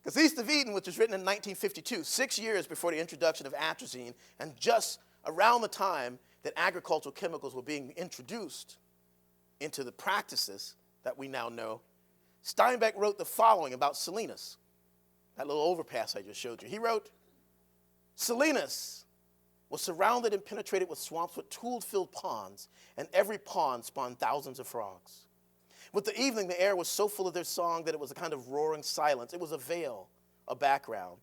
Because East of Eden, which was written in 1952, 6 years before the introduction of atrazine, and just around the time that agricultural chemicals were being introduced into the practices that we now know, Steinbeck wrote the following about Salinas, that little overpass I just showed you. He wrote, Salinas was surrounded and penetrated with swamps with tool-filled ponds, and every pond spawned thousands of frogs. With the evening, the air was so full of their song that it was a kind of roaring silence. It was a veil, a background.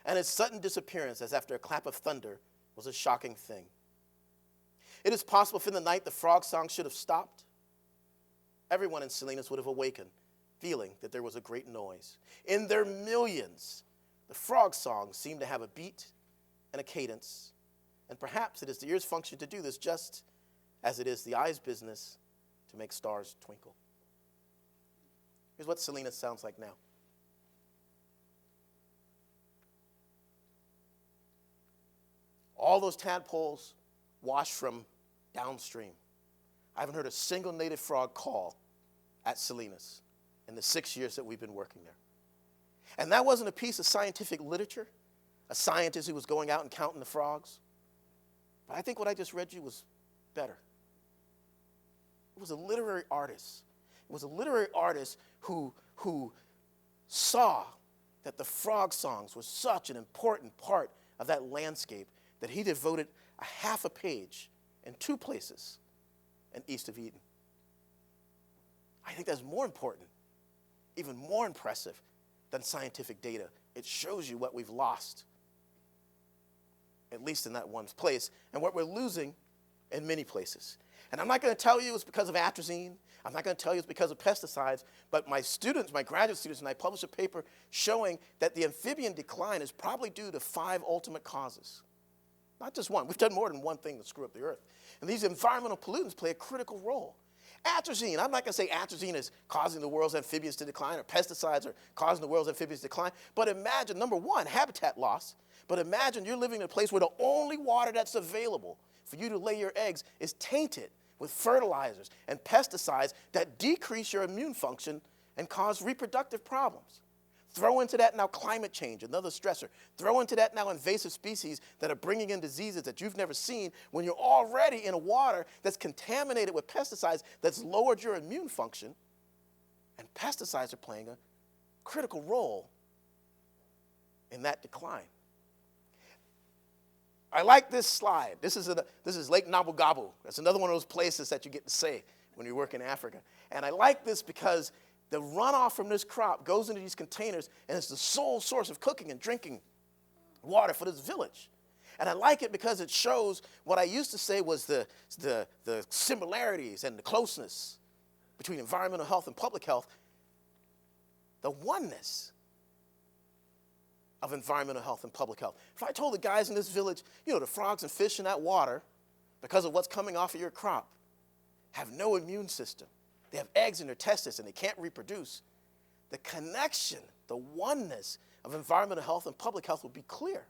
And its sudden disappearance, as after a clap of thunder, was a shocking thing. It is possible if in the night the frog song should have stopped. Everyone in Salinas would have awakened, feeling that there was a great noise. In their millions, the frog song seemed to have a beat and a cadence. And perhaps it is the ear's function to do this just as it is the eye's business to make stars twinkle. Here's what Salinas sounds like now. All those tadpoles wash from downstream. I haven't heard a single native frog call at Salinas in the 6 years that we've been working there. And that wasn't a piece of scientific literature, a scientist who was going out and counting the frogs. But I think what I just read you was better. It was a literary artist. It was a literary artist who saw that the frog songs were such an important part of that landscape that he devoted a half a page in 2 places in East of Eden. I think that's more important, even more impressive than scientific data. It shows you what we've lost, at least in that one place, and what we're losing in many places. And I'm not going to tell you it's because of atrazine. I'm not going to tell you it's because of pesticides, but my students, my graduate students, and I published a paper showing that the amphibian decline is probably due to 5 ultimate causes. Not just one. We've done more than one thing to screw up the earth. And these environmental pollutants play a critical role. Atrazine, I'm not going to say atrazine is causing the world's amphibians to decline or pesticides are causing the world's amphibians to decline, but imagine, number one, habitat loss. But imagine you're living in a place where the only water that's available for you to lay your eggs is tainted with fertilizers and pesticides that decrease your immune function and cause reproductive problems. Throw into that now climate change, another stressor. Throw into that now invasive species that are bringing in diseases that you've never seen when you're already in a water that's contaminated with pesticides that's lowered your immune function. And pesticides are playing a critical role in that decline. I like this slide. This is Lake Nabu Gabu. That's another one of those places that you get to say when you work in Africa. And I like this because the runoff from this crop goes into these containers, and it's the sole source of cooking and drinking water for this village. And I like it because it shows what I used to say was the similarities and the closeness between environmental health and public health, the oneness of environmental health and public health. If I told the guys in this village, the frogs and fish in that water, because of what's coming off of your crop, have no immune system. They have eggs in their testes and they can't reproduce. The connection, the oneness of environmental health and public health will be clear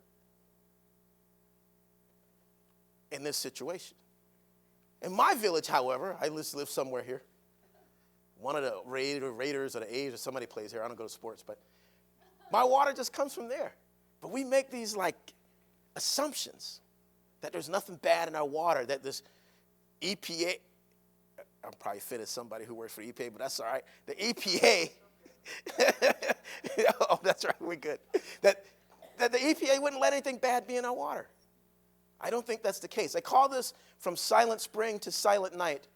in this situation. In my village, however, I live somewhere here. One of the Raiders or the A's or somebody plays here. I don't go to sports, but my water just comes from there. But we make these assumptions that there's nothing bad in our water, that this EPA, I'm probably offended somebody who works for EPA, but that's all right. The EPA, oh, that's right, we're good. That the EPA wouldn't let anything bad be in our water. I don't think that's the case. I call this from silent spring to silent night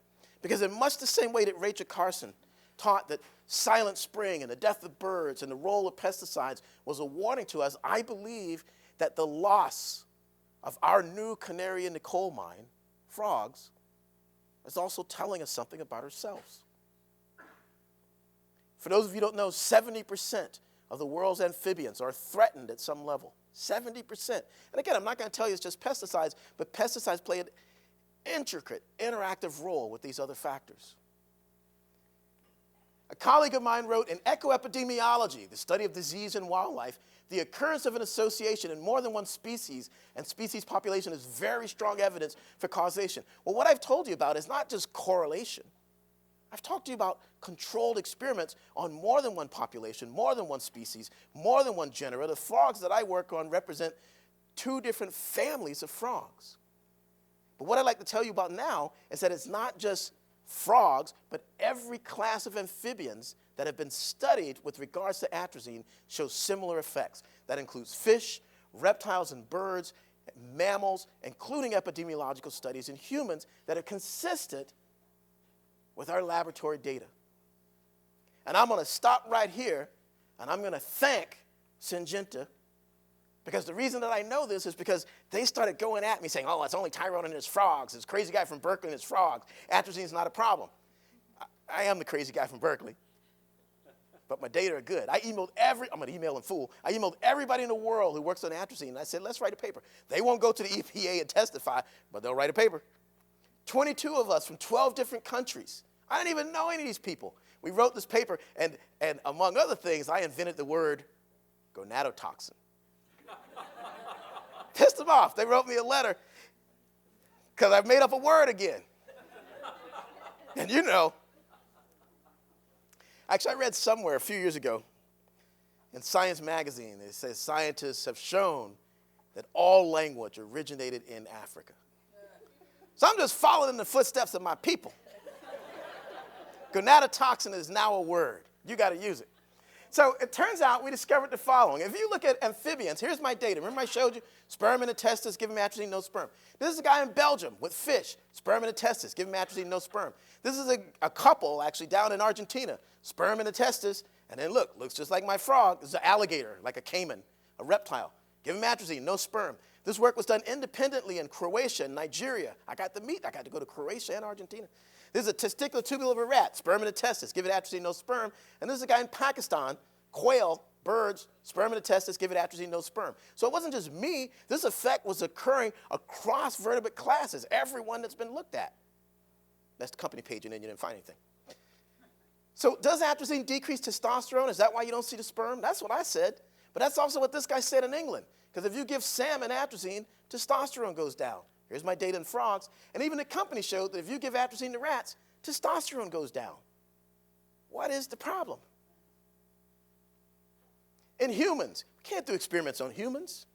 because in much the same way that Rachel Carson taught that silent spring and the death of birds and the role of pesticides was a warning to us, I believe that the loss of our new canary in the coal mine, frogs, is also telling us something about ourselves. For those of you who don't know, 70% of the world's amphibians are threatened at some level. 70%. And again, I'm not going to tell you it's just pesticides, but pesticides play an intricate, interactive role with these other factors. A colleague of mine wrote, in ecoepidemiology, the study of disease in wildlife, the occurrence of an association in more than one species and species population is very strong evidence for causation. Well, what I've told you about is not just correlation. I've talked to you about controlled experiments on more than one population, more than one species, more than one genera. The frogs that I work on represent 2 different families of frogs. But what I'd like to tell you about now is that it's not just frogs, but every class of amphibians that have been studied with regards to atrazine shows similar effects. That includes fish, reptiles and birds, mammals, including epidemiological studies in humans that are consistent with our laboratory data. And I'm going to stop right here, and I'm going to thank Syngenta, because the reason that I know this is because they started going at me saying, oh, it's only Tyrone and his frogs, this crazy guy from Berkeley and his frogs. Atrazine's not a problem. I am the crazy guy from Berkeley, but my data are good. I'm an emailing fool. I emailed everybody in the world who works on atrazine, and I said, let's write a paper. They won't go to the EPA and testify, but they'll write a paper. 22 of us from 12 different countries I didn't even know any of these people. We wrote this paper, and among other things, I invented the word gonadotoxin. Pissed them off. They wrote me a letter because I've made up a word again. And you know, actually, I read somewhere a few years ago in Science magazine, it says scientists have shown that all language originated in Africa. So I'm just following in the footsteps of my people. Gonadotoxin is now a word. You got to use it. So it turns out we discovered the following. If you look at amphibians, here's my data. Remember I showed you sperm and a testis, give him atrazine, no sperm. This is a guy in Belgium with fish, sperm and a testis, give him atrazine, no sperm. This is a couple actually down in Argentina, sperm and a testis, and then look, looks just like my frog. This is an alligator, like a caiman, a reptile. Give him atrazine, no sperm. This work was done independently in Croatia and Nigeria. I got to go to Croatia and Argentina. This is a testicular tubule of a rat, sperm and a testis, give it atrazine, no sperm. And this is a guy in Pakistan, quail, birds, sperm and a testis, give it atrazine, no sperm. So it wasn't just me. This effect was occurring across vertebrate classes, everyone that's been looked at. That's the company page, and then you didn't find anything. So does atrazine decrease testosterone? Is that why you don't see the sperm? That's what I said. But that's also what this guy said in England. Because if you give salmon atrazine, testosterone goes down. Here's my data in frogs. And even the company showed that if you give atrazine to rats, testosterone goes down. What is the problem? In humans, we can't do experiments on humans.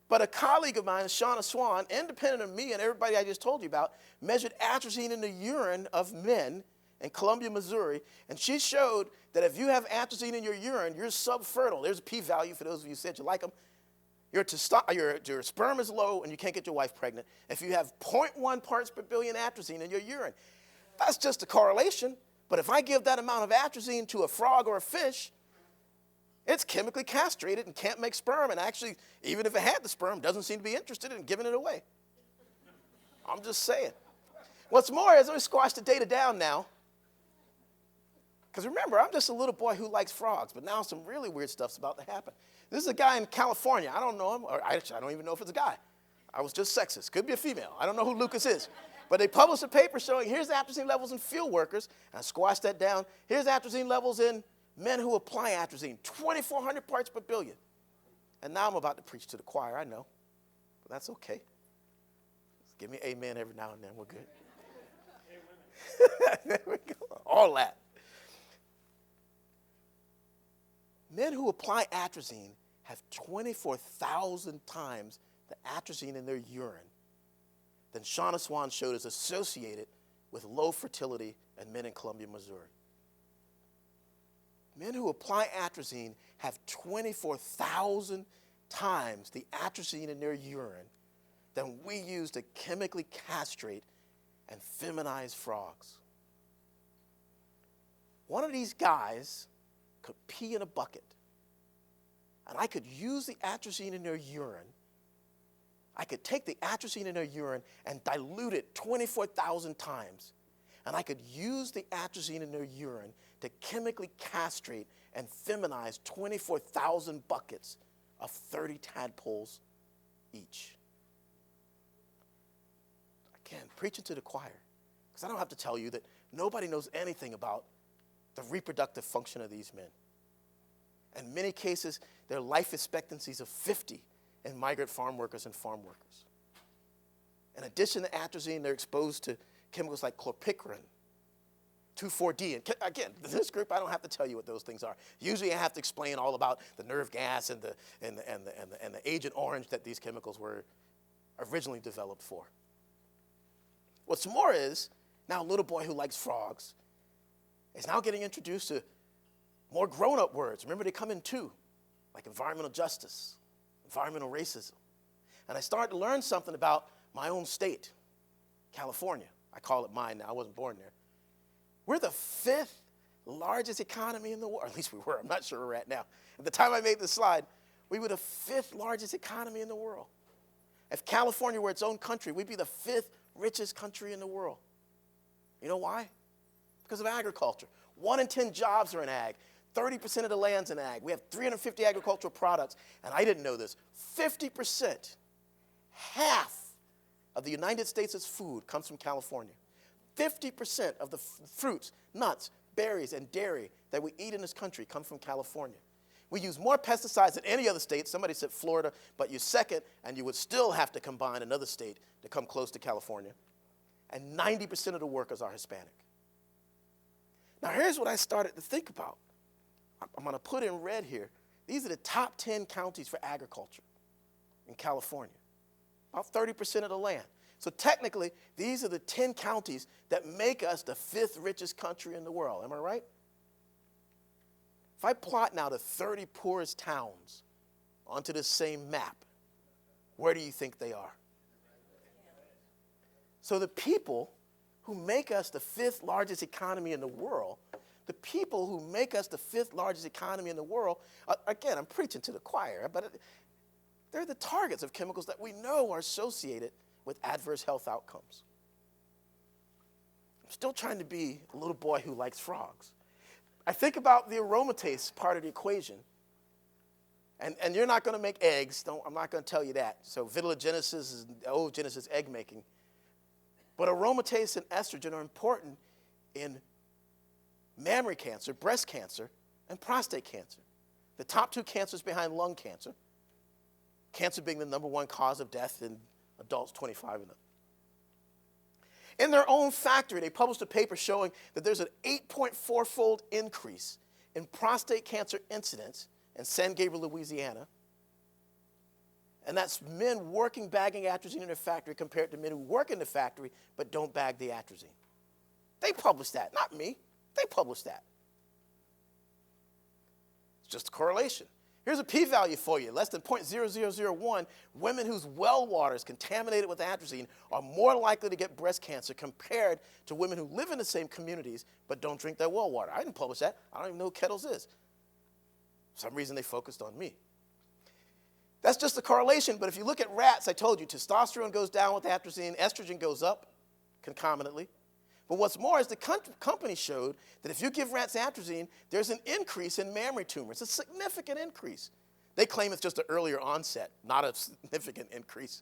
But a colleague of mine, Shauna Swan, independent of me and everybody I just told you about, measured atrazine in the urine of men in Columbia, Missouri, and she showed that if you have atrazine in your urine, you're subfertile. There's a p-value for those of you who said you like them. Your sperm is low and you can't get your wife pregnant if you have 0.1 parts per billion atrazine in your urine. That's just a correlation. But if I give that amount of atrazine to a frog or a fish, it's chemically castrated and can't make sperm. And actually, even if it had the sperm, doesn't seem to be interested in giving it away. I'm just saying. What's more is, let me squash the data down now. Because remember, I'm just a little boy who likes frogs, but now some really weird stuff's about to happen. This is a guy in California. I don't know him, or actually, I don't even know if it's a guy. I was just sexist. Could be a female. I don't know who Lucas is. But they published a paper showing here's atrazine levels in field workers, and I squashed that down. Here's atrazine levels in men who apply atrazine, 2,400 parts per billion. And now I'm about to preach to the choir, I know, but that's okay. Just give me amen every now and then, we're good. There we go, all that. Men who apply atrazine have 24,000 times the atrazine in their urine than Shauna Swan showed is associated with low fertility in men in Columbia, Missouri. Men who apply atrazine have 24,000 times the atrazine in their urine than we use to chemically castrate and feminize frogs. One of these guys could pee in a bucket, and I could use the atrazine in their urine. I could take the atrazine in their urine and dilute it 24,000 times, and I could use the atrazine in their urine to chemically castrate and feminize 24,000 buckets of 30 tadpoles each. Again, preaching to the choir, because I don't have to tell you that nobody knows anything about the reproductive function of these men. In many cases, their life expectancies of 50 in migrant farm workers and farm workers. In addition to atrazine, they're exposed to chemicals like chlorpicrin, 2,4-D. And again, this group, I don't have to tell you what those things are. Usually I have to explain all about the nerve gas and the Agent Orange that these chemicals were originally developed for. What's more is, now a little boy who likes frogs is now getting introduced to more grown-up words. Remember, they come in two, like environmental justice, environmental racism. And I started to learn something about my own state, California. I call it mine now. I wasn't born there. We're the 5th largest economy in the world. At least we were. I'm not sure where we're at now. At the time I made this slide, we were the 5th largest economy in the world. If California were its own country, we'd be the 5th richest country in the world. You know why? Because of agriculture. 1 in 10 jobs are in ag. 30% of the land's in ag. We have 350 agricultural products. And I didn't know this. 50%, half of the United States' food comes from California. 50% of the fruits, nuts, berries, and dairy that we eat in this country come from California. We use more pesticides than any other state. Somebody said Florida, but you second, and you would still have to combine another state to come close to California. And 90% of the workers are Hispanic. Now, here's what I started to think about. I'm going to put in red here. These are the top 10 counties for agriculture in California, about 30% of the land. So technically, these are the 10 counties that make us the 5th richest country in the world. Am I right? If I plot now the 30 poorest towns onto this same map, where do you think they are? So the people who make us the 5th largest economy in the world, the people who make us the 5th largest economy in the world, again, I'm preaching to the choir, but they're the targets of chemicals that we know are associated with adverse health outcomes. I'm still trying to be a little boy who likes frogs. I think about the aromatase part of the equation, and you're not going to make eggs. I'm not going to tell you that. So vitellogenesis is oogenesis, egg making. But aromatase and estrogen are important in mammary cancer, breast cancer, and prostate cancer. The top 2 cancers behind lung cancer. Cancer being the #1 cause of death in adults 25 and up. In their own factory, they published a paper showing that there's an 8.4-fold increase in prostate cancer incidence in San Gabriel, Louisiana. And that's men working bagging atrazine in their factory compared to men who work in the factory but don't bag the atrazine. They published that, not me. They published that. It's just a correlation. Here's a p-value for you. Less than 0.0001, women whose well water is contaminated with atrazine are more likely to get breast cancer compared to women who live in the same communities but don't drink their well water. I didn't publish that. I don't even know who Kettles is. For some reason, they focused on me. That's just a correlation, but if you look at rats, I told you, testosterone goes down with atrazine, estrogen goes up concomitantly. But what's more is the company showed that if you give rats atrazine, there's an increase in mammary tumors, a significant increase. They claim it's just an earlier onset, not a significant increase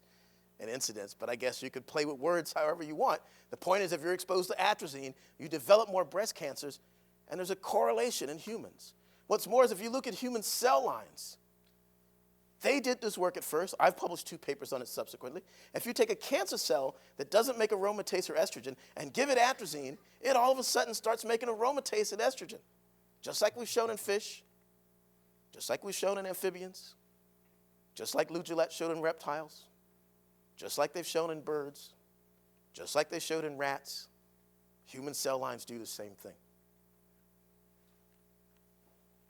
in incidence, but I guess you could play with words however you want. The point is if you're exposed to atrazine, you develop more breast cancers, and there's a correlation in humans. What's more is if you look at human cell lines, they did this work at first. I've published 2 papers on it subsequently. If you take a cancer cell that doesn't make aromatase or estrogen and give it atrazine, it all of a sudden starts making aromatase and estrogen, just like we've shown in fish, just like we've shown in amphibians, just like Lou Gillette showed in reptiles, just like they've shown in birds, just like they showed in rats. Human cell lines do the same thing.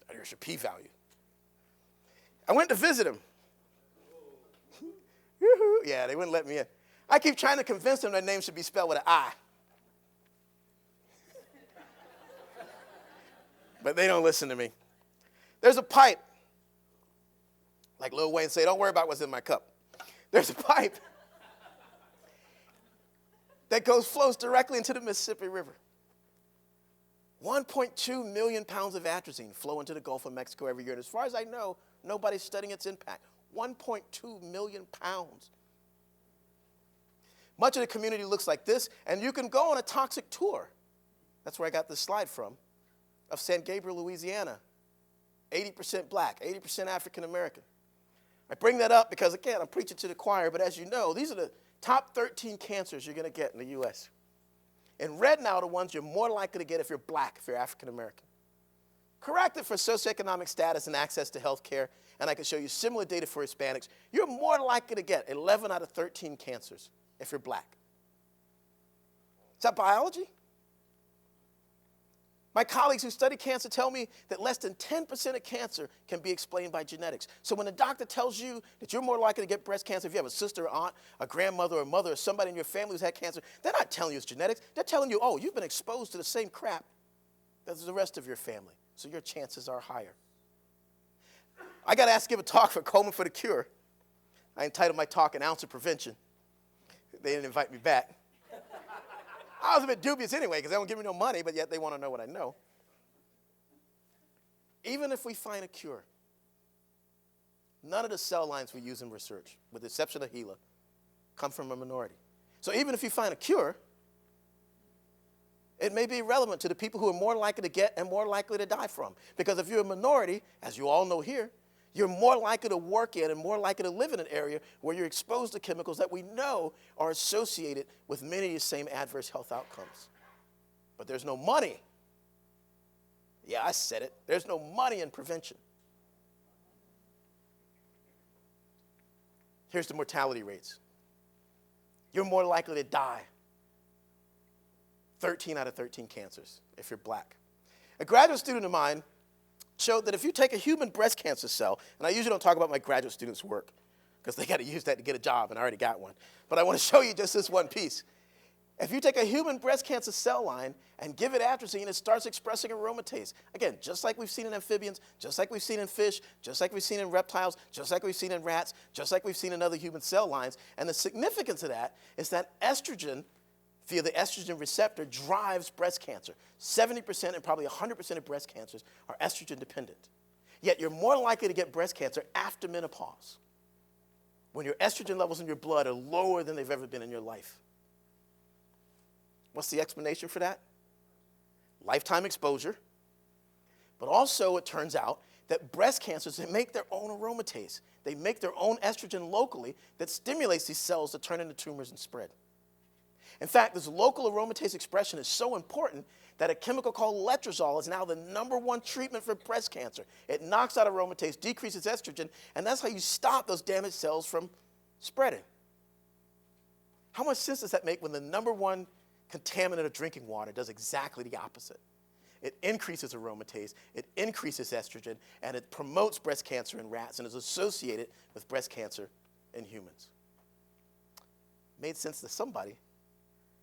There's your p-value. I went to visit him. Yeah, they wouldn't let me in. I keep trying to convince them their name should be spelled with an I. But they don't listen to me. There's a pipe. Like Lil Wayne say, don't worry about what's in my cup. There's a pipe that flows directly into the Mississippi River. 1.2 million pounds of atrazine flow into the Gulf of Mexico every year. And as far as I know, nobody's studying its impact. 1.2 million pounds. Much of the community looks like this, and you can go on a toxic tour. That's where I got this slide from, of San Gabriel, Louisiana. 80% black, 80% African American. I bring that up because, again, I'm preaching to the choir, but as you know, these are the top 13 cancers you're going to get in the U.S. In red now are the ones you're more likely to get if you're black, if you're African American. Corrected for socioeconomic status and access to health care, and I can show you similar data for Hispanics, you're more likely to get 11 out of 13 cancers if you're black. Is that biology? My colleagues who study cancer tell me that less than 10% of cancer can be explained by genetics. So when a doctor tells you that you're more likely to get breast cancer if you have a sister or aunt, a grandmother or mother, or somebody in your family who's had cancer, they're not telling you it's genetics. They're telling you, oh, you've been exposed to the same crap as the rest of your family, so your chances are higher. I got asked to give a talk for Coleman for the Cure. I entitled my talk, An Ounce of Prevention. They didn't invite me back. I was a bit dubious anyway because they don't give me no money, but yet they want to know what I know. Even if we find a cure, none of the cell lines we use in research, with the exception of HeLa, come from a minority. So even if you find a cure, It may be relevant to the people who are more likely to get and more likely to die from. Because if you're a minority, as you all know here, you're more likely to work in and more likely to live in an area where you're exposed to chemicals that we know are associated with many of the same adverse health outcomes. But there's no money. Yeah, I said it. There's no money in prevention. Here's the mortality rates. You're more likely to die. 13 out of 13 cancers if you're black. A graduate student of mine showed that if you take a human breast cancer cell, and I usually don't talk about my graduate students' work because they got to use that to get a job, and I already got one. But I want to show you just this one piece. If you take a human breast cancer cell line and give it atrazine, it starts expressing aromatase. Again, just like we've seen in amphibians, just like we've seen in fish, just like we've seen in reptiles, just like we've seen in rats, just like we've seen in other human cell lines. And the significance of that is that estrogen, via the estrogen receptor, drives breast cancer. 70% and probably 100% of breast cancers are estrogen dependent. Yet you're more likely to get breast cancer after menopause, when your estrogen levels in your blood are lower than they've ever been in your life. What's the explanation for that? Lifetime exposure. But also it turns out that breast cancers, they make their own aromatase. They make their own estrogen locally that stimulates these cells to turn into tumors and spread. In fact, this local aromatase expression is so important that a chemical called letrozole is now the #1 treatment for breast cancer. It knocks out aromatase, decreases estrogen, and that's how you stop those damaged cells from spreading. How much sense does that make when the #1 contaminant of drinking water does exactly the opposite? It increases aromatase, it increases estrogen, and it promotes breast cancer in rats and is associated with breast cancer in humans. Made sense to somebody.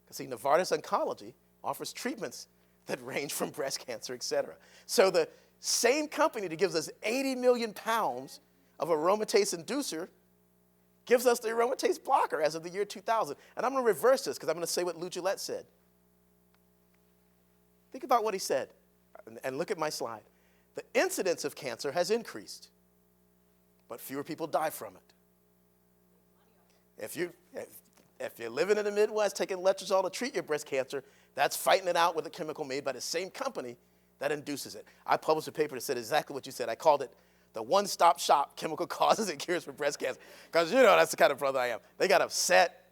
Because see, Novartis Oncology offers treatments that range from breast cancer, et cetera. So the same company that gives us 80 million pounds of aromatase inducer gives us the aromatase blocker as of the year 2000. And I'm going to reverse this because I'm going to say what Lou Gillette said. Think about what he said, and look at my slide. The incidence of cancer has increased, but fewer people die from it. If you're living in the Midwest taking letrozole to treat your breast cancer, that's fighting it out with a chemical made by the same company that induces it. I published a paper that said exactly what you said. I called it the one-stop shop chemical causes and cures for breast cancer. Because, you know, that's the kind of brother I am. They got upset.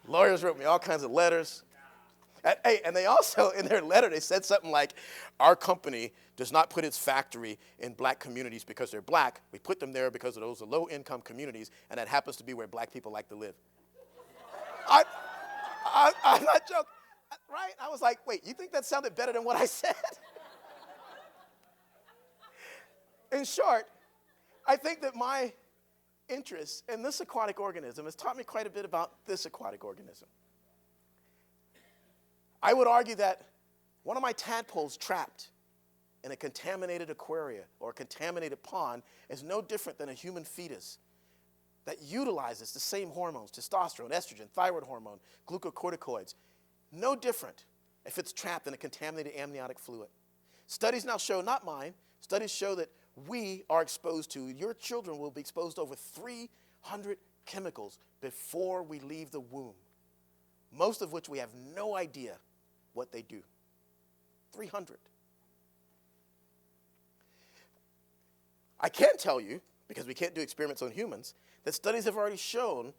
Lawyers wrote me all kinds of letters. And they also, in their letter, they said something like, our company does not put its factory in black communities because they're black. We put them there because those are low-income communities, and that happens to be where black people like to live. I'm not joking, right? I was like, wait, you think that sounded better than what I said? In short, I think that my interest in this aquatic organism has taught me quite a bit about this aquatic organism. I would argue that one of my tadpoles trapped in a contaminated aquarium or a contaminated pond is no different than a human fetus that utilizes the same hormones, testosterone, estrogen, thyroid hormone, glucocorticoids. No different if it's trapped in a contaminated amniotic fluid. Studies now show, not mine, studies show that we are exposed to, your children will be exposed to over 300 chemicals before we leave the womb, most of which we have no idea what they do. 300. I can tell you, because we can't do experiments on humans, that studies have already shown,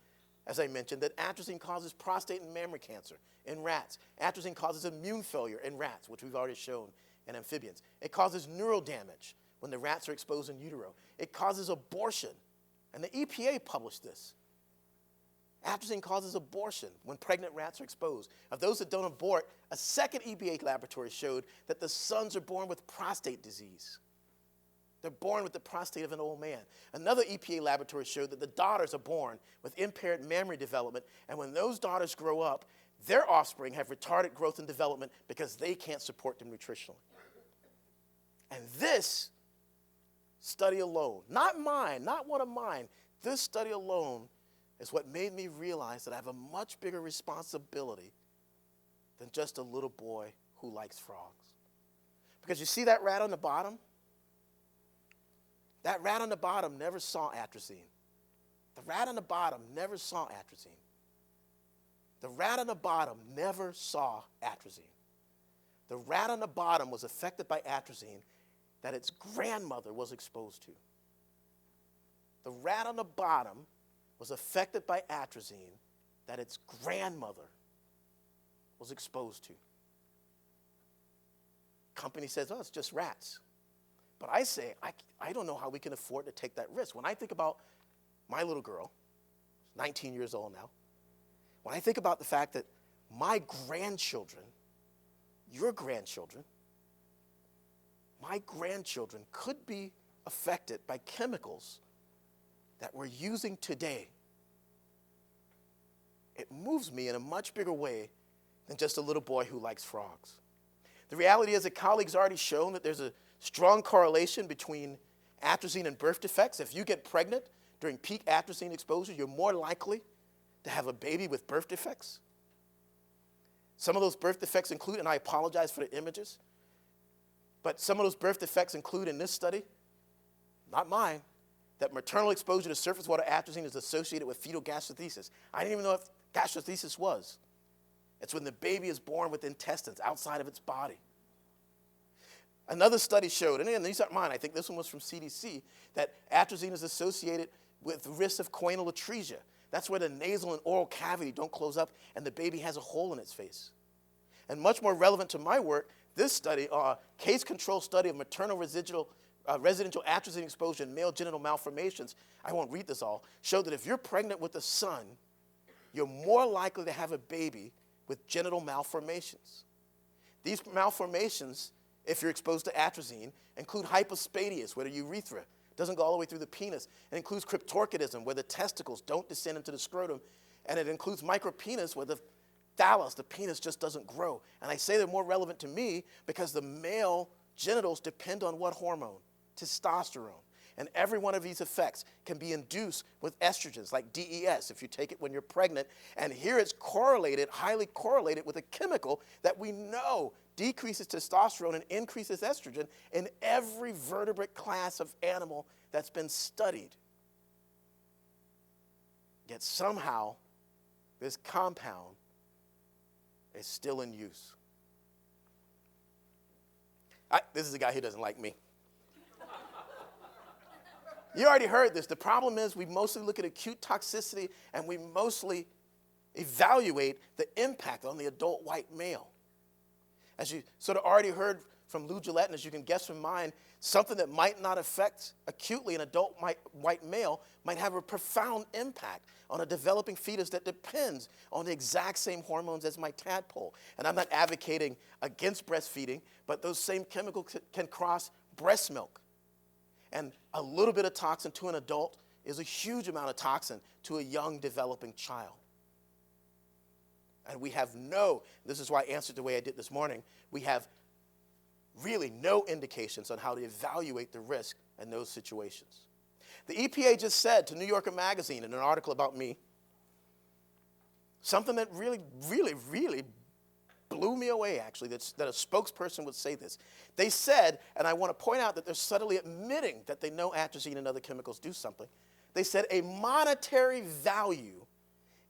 as I mentioned, that atrazine causes prostate and mammary cancer in rats. Atrazine causes immune failure in rats, which we've already shown in amphibians. It causes neural damage when the rats are exposed in utero. It causes abortion, and the EPA published this. Atrazine causes abortion when pregnant rats are exposed. Of those that don't abort, a second EPA laboratory showed that the sons are born with prostate disease. They're born with the prostate of an old man. Another EPA laboratory showed that the daughters are born with impaired mammary development, and when those daughters grow up, their offspring have retarded growth and development because they can't support them nutritionally. And this study alone, not mine, not one of mine, this study alone is what made me realize that I have a much bigger responsibility than just a little boy who likes frogs. Because you see that rat on the bottom? That rat on the bottom never saw atrazine. The rat on the bottom never saw atrazine. The rat on the bottom never saw atrazine. the rat on the bottom was affected by atrazine that its grandmother was exposed to. The rat on the bottom was affected by atrazine that its grandmother was exposed to. Company says, oh, it's just rats. But I say, I don't know how we can afford to take that risk. When I think about my little girl, 19 years old now, when I think about the fact that my grandchildren, your grandchildren, my grandchildren could be affected by chemicals that we're using today, it moves me in a much bigger way than just a little boy who likes frogs. The reality is that colleagues already shown that there's a strong correlation between atrazine and birth defects. If you get pregnant during peak atrazine exposure, you're more likely to have a baby with birth defects. Some of those birth defects include, and I apologize for the images, but some of those birth defects include in this study, not mine, that maternal exposure to surface water atrazine is associated with fetal gastroenteritis. I didn't even know what gastroenteritis was. It's when the baby is born with intestines outside of its body. Another study showed, and again, these aren't mine, I think this one was from CDC, that atrazine is associated with the risk of choanal atresia. That's where the nasal and oral cavity don't close up and the baby has a hole in its face. And much more relevant to my work, this study, a case-control study of maternal residential atrazine exposure in male genital malformations, I won't read this all, showed that if you're pregnant with a son, you're more likely to have a baby with genital malformations. These malformations, if you're exposed to atrazine, include hypospadias, where the urethra doesn't go all the way through the penis. It includes cryptorchidism, where the testicles don't descend into the scrotum. And it includes micropenis, where the thallus, the penis, just doesn't grow. And I say they're more relevant to me because the male genitals depend on what hormone? Testosterone. And every one of these effects can be induced with estrogens, like DES, if you take it when you're pregnant. And here it's correlated, highly correlated with a chemical that we know decreases testosterone and increases estrogen in every vertebrate class of animal that's been studied. Yet somehow, this compound is still in use. This is a guy who doesn't like me. You already heard this. The problem is we mostly look at acute toxicity and we mostly evaluate the impact on the adult white male. As you sort of already heard from Lou Gillette, and as you can guess from mine, something that might not affect acutely an adult white male might have a profound impact on a developing fetus that depends on the exact same hormones as my tadpole. And I'm not advocating against breastfeeding, but those same chemicals can cross breast milk. And a little bit of toxin to an adult is a huge amount of toxin to a young developing child. And we have this is why I answered the way I did this morning, we have really no indications on how to evaluate the risk in those situations. The EPA just said to New Yorker Magazine in an article about me, something that really, really, really blew me away, actually, that a spokesperson would say this. They said, and I want to point out that they're subtly admitting that they know atrazine and other chemicals do something. They said a monetary value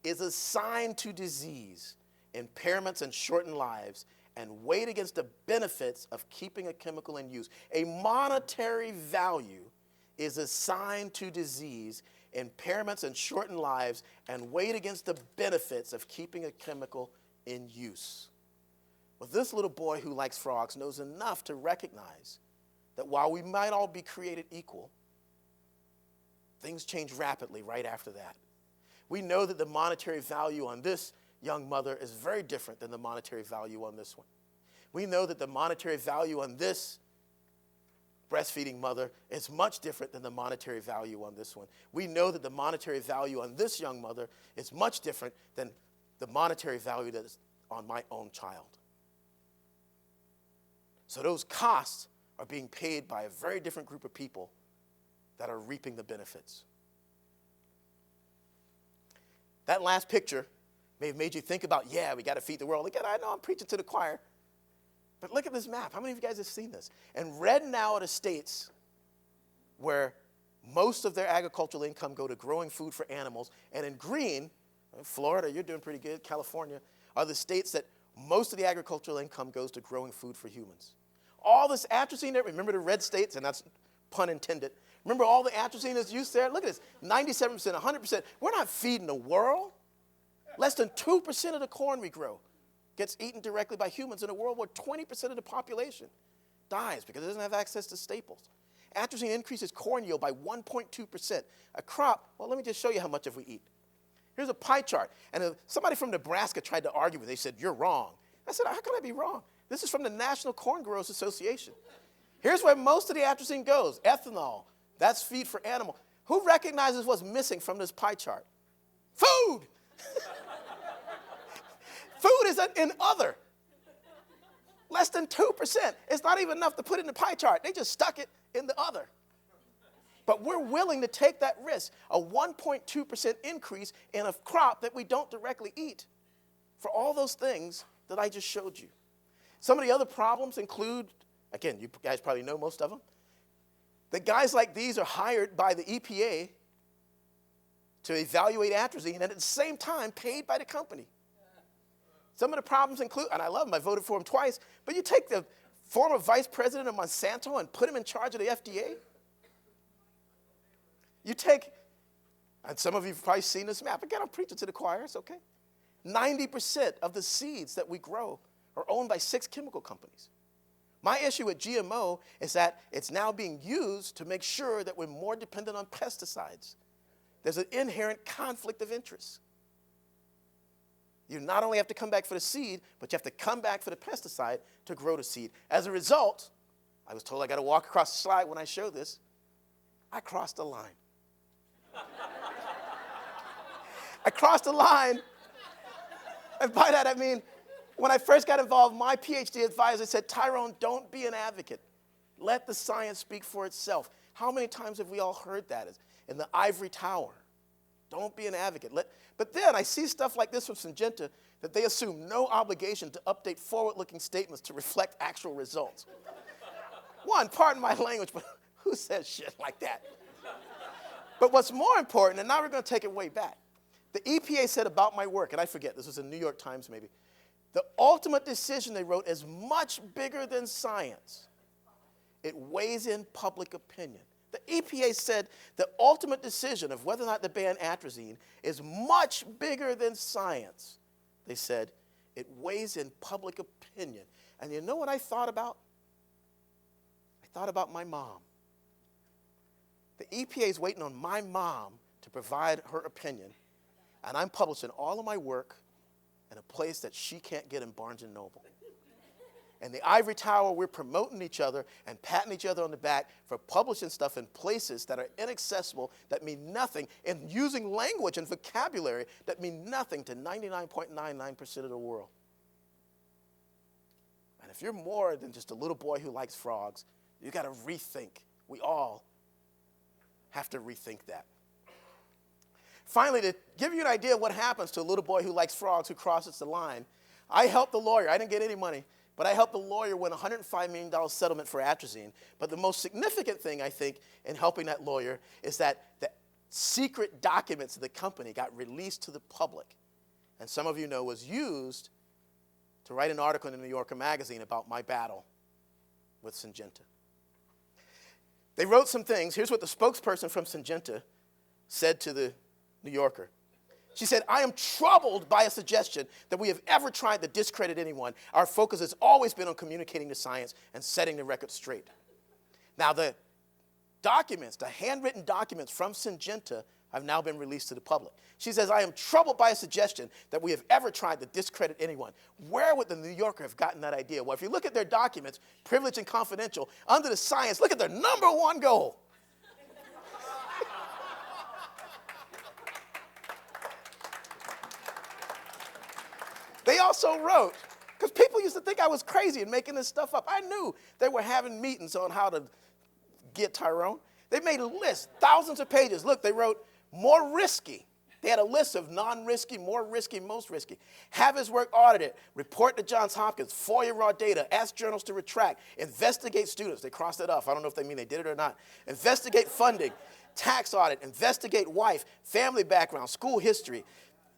is assigned to disease, impairments, and shortened lives, and weighed against the benefits of keeping a chemical in use. A monetary value is assigned to disease, impairments, and shortened lives, and weighed against the benefits of keeping a chemical in use. Well, this little boy who likes frogs knows enough to recognize that while we might all be created equal, things change rapidly right after that. We know that the monetary value on this young mother is very different than the monetary value on this one. We know that the monetary value on this breastfeeding mother is much different than the monetary value on this one. We know that the monetary value on this young mother is much different than the monetary value that is on my own child. So those costs are being paid by a very different group of people that are reaping the benefits. That last picture may have made you think about, we got to feed the world. Again, I know I'm preaching to the choir, but look at this map. How many of you guys have seen this? And red now are the states where most of their agricultural income go to growing food for animals, and in green, Florida, you're doing pretty good, California, are the states that most of the agricultural income goes to growing food for humans. All this atrazine there, remember the red states, and that's pun intended. Remember all the atrazine that's used there? Look at this, 97%, 100%. We're not feeding the world. Less than 2% of the corn we grow gets eaten directly by humans in a world where 20% of the population dies because it doesn't have access to staples. Atrazine increases corn yield by 1.2%. A crop, well, let me just show you how much of we eat. Here's a pie chart. And somebody from Nebraska tried to argue with me. They said, you're wrong. I said, how can I be wrong? This is from the National Corn Growers Association. Here's where most of the atrazine goes. Ethanol, that's feed for animal. Who recognizes what's missing from this pie chart? Food! Food is in other. Less than 2%. It's not even enough to put in the pie chart. They just stuck it in the other. But we're willing to take that risk, a 1.2% increase in a crop that we don't directly eat for all those things that I just showed you. Some of the other problems include, again, you guys probably know most of them, that guys like these are hired by the EPA to evaluate atrazine and at the same time paid by the company. Some of the problems include, and I love him, I voted for him twice, but you take the former vice president of Monsanto and put him in charge of the FDA. You take, and some of you have probably seen this map. Again, I'm preaching to the choir, it's okay. 90% of the seeds that we grow are owned by 6 chemical companies. My issue with GMO is that it's now being used to make sure that we're more dependent on pesticides. There's an inherent conflict of interest. You not only have to come back for the seed, but you have to come back for the pesticide to grow the seed. As a result, I was told I got to walk across the slide when I show this. I crossed the line. I crossed the line, and by that I mean, when I first got involved, my Ph.D. advisor said, Tyrone, don't be an advocate. Let the science speak for itself. How many times have we all heard that in the ivory tower? Don't be an advocate. But then I see stuff like this from Syngenta that they assume no obligation to update forward-looking statements to reflect actual results. One, pardon my language, but who says shit like that? But what's more important, and now we're going to take it way back, the EPA said about my work, and I forget, this was in New York Times maybe, the ultimate decision they wrote is much bigger than science. It weighs in public opinion. The EPA said the ultimate decision of whether or not to ban atrazine is much bigger than science. They said it weighs in public opinion. And you know what I thought about? I thought about my mom. The EPA is waiting on my mom to provide her opinion, and I'm publishing all of my work in a place that she can't get in Barnes & Noble. In the ivory tower, we're promoting each other and patting each other on the back for publishing stuff in places that are inaccessible, that mean nothing, and using language and vocabulary that mean nothing to 99.99% of the world. And if you're more than just a little boy who likes frogs, you got to rethink. We all have to rethink that. Finally, to give you an idea of what happens to a little boy who likes frogs who crosses the line, I helped the lawyer. I didn't get any money, but I helped the lawyer win a $105 million settlement for atrazine. But the most significant thing, I think, in helping that lawyer is that the secret documents of the company got released to the public. And some of you know was used to write an article in the New Yorker magazine about my battle with Syngenta. They wrote some things. Here's what the spokesperson from Syngenta said to the New Yorker. She said, I am troubled by a suggestion that we have ever tried to discredit anyone. Our focus has always been on communicating the science and setting the record straight. Now, the documents, the handwritten documents from Syngenta have now been released to the public. She says, I am troubled by a suggestion that we have ever tried to discredit anyone. Where would the New Yorker have gotten that idea? Well, if you look at their documents, privileged and confidential, under the science, look at their number one goal. They also wrote, because people used to think I was crazy and making this stuff up. I knew they were having meetings on how to get Tyrone. They made a list, thousands of pages. Look, they wrote more risky. They had a list of non-risky, more risky, most risky. Have his work audited, report to Johns Hopkins, FOIA raw data, ask journals to retract, investigate students. They crossed it off. I don't know if they mean they did it or not. Investigate funding, tax audit, investigate wife, family background, school history,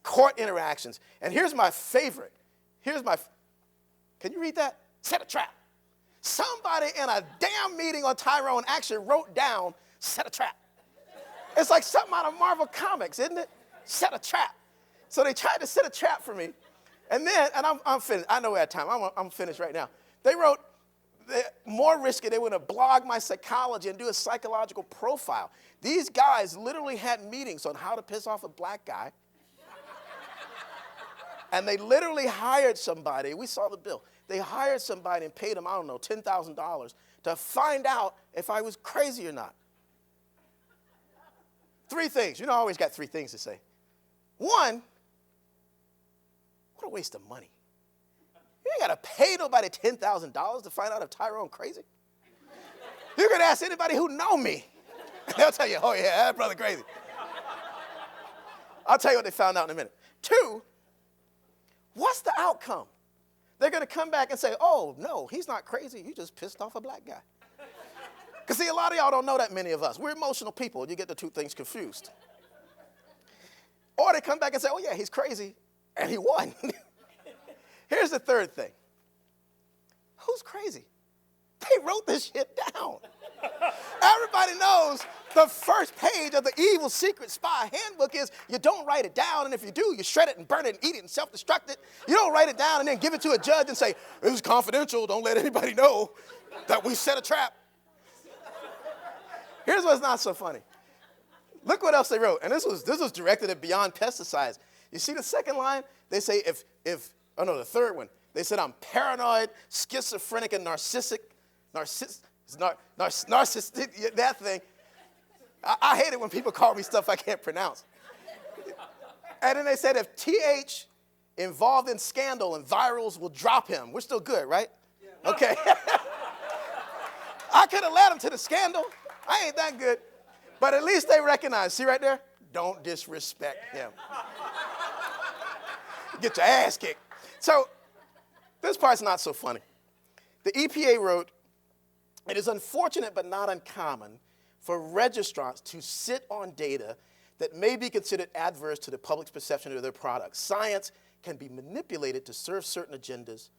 court interactions. And here's my favorite. Can you read that? Set a trap. Somebody in a damn meeting on Tyrone actually wrote down, set a trap. It's like something out of Marvel Comics, isn't it? Set a trap. So they tried to set a trap for me. And then, and I'm finished. I know we're at time. I'm finished right now. They wrote, more risky, they were going to blog my psychology and do a psychological profile. These guys literally had meetings on how to piss off a black guy. And they literally hired somebody. We saw the bill. They hired somebody and paid them, I don't know, $10,000 to find out if I was crazy or not. 3 things. You know, I always got 3 things to say. 1, what a waste of money. You ain't got to pay nobody $10,000 to find out if Tyrone crazy. You can ask anybody who know me. They'll tell you, oh yeah, that brother crazy. I'll tell you what they found out in a minute. 2, what's the outcome? They're going to come back and say, oh, no, he's not crazy. You just pissed off a black guy. Because, see, a lot of y'all don't know that many of us. We're emotional people. You get the 2 things confused. Or they come back and say, oh, yeah, he's crazy, and he won. Here's the 3rd thing. Who's crazy? They wrote this shit down. Everybody knows the first page of the Evil Secret Spy Handbook is you don't write it down, and if you do, you shred it and burn it and eat it and self-destruct it. You don't write it down and then give it to a judge and say, this is confidential, don't let anybody know that we set a trap. Here's what's not so funny. Look what else they wrote, and this was directed at Beyond Pesticides. You see the second line? They say the 3rd one. They said I'm paranoid, schizophrenic, and narcissistic, that thing. I hate it when people call me stuff I can't pronounce. And then they said if TH involved in scandal and virals will drop him. We're still good, right? Yeah. Okay. I could have led him to the scandal. I ain't that good. But at least they recognize, see right there? Don't disrespect him. Get your ass kicked. So this part's not so funny. The EPA wrote, it is unfortunate but not uncommon for registrants to sit on data that may be considered adverse to the public's perception of their products. Science can be manipulated to serve certain agendas.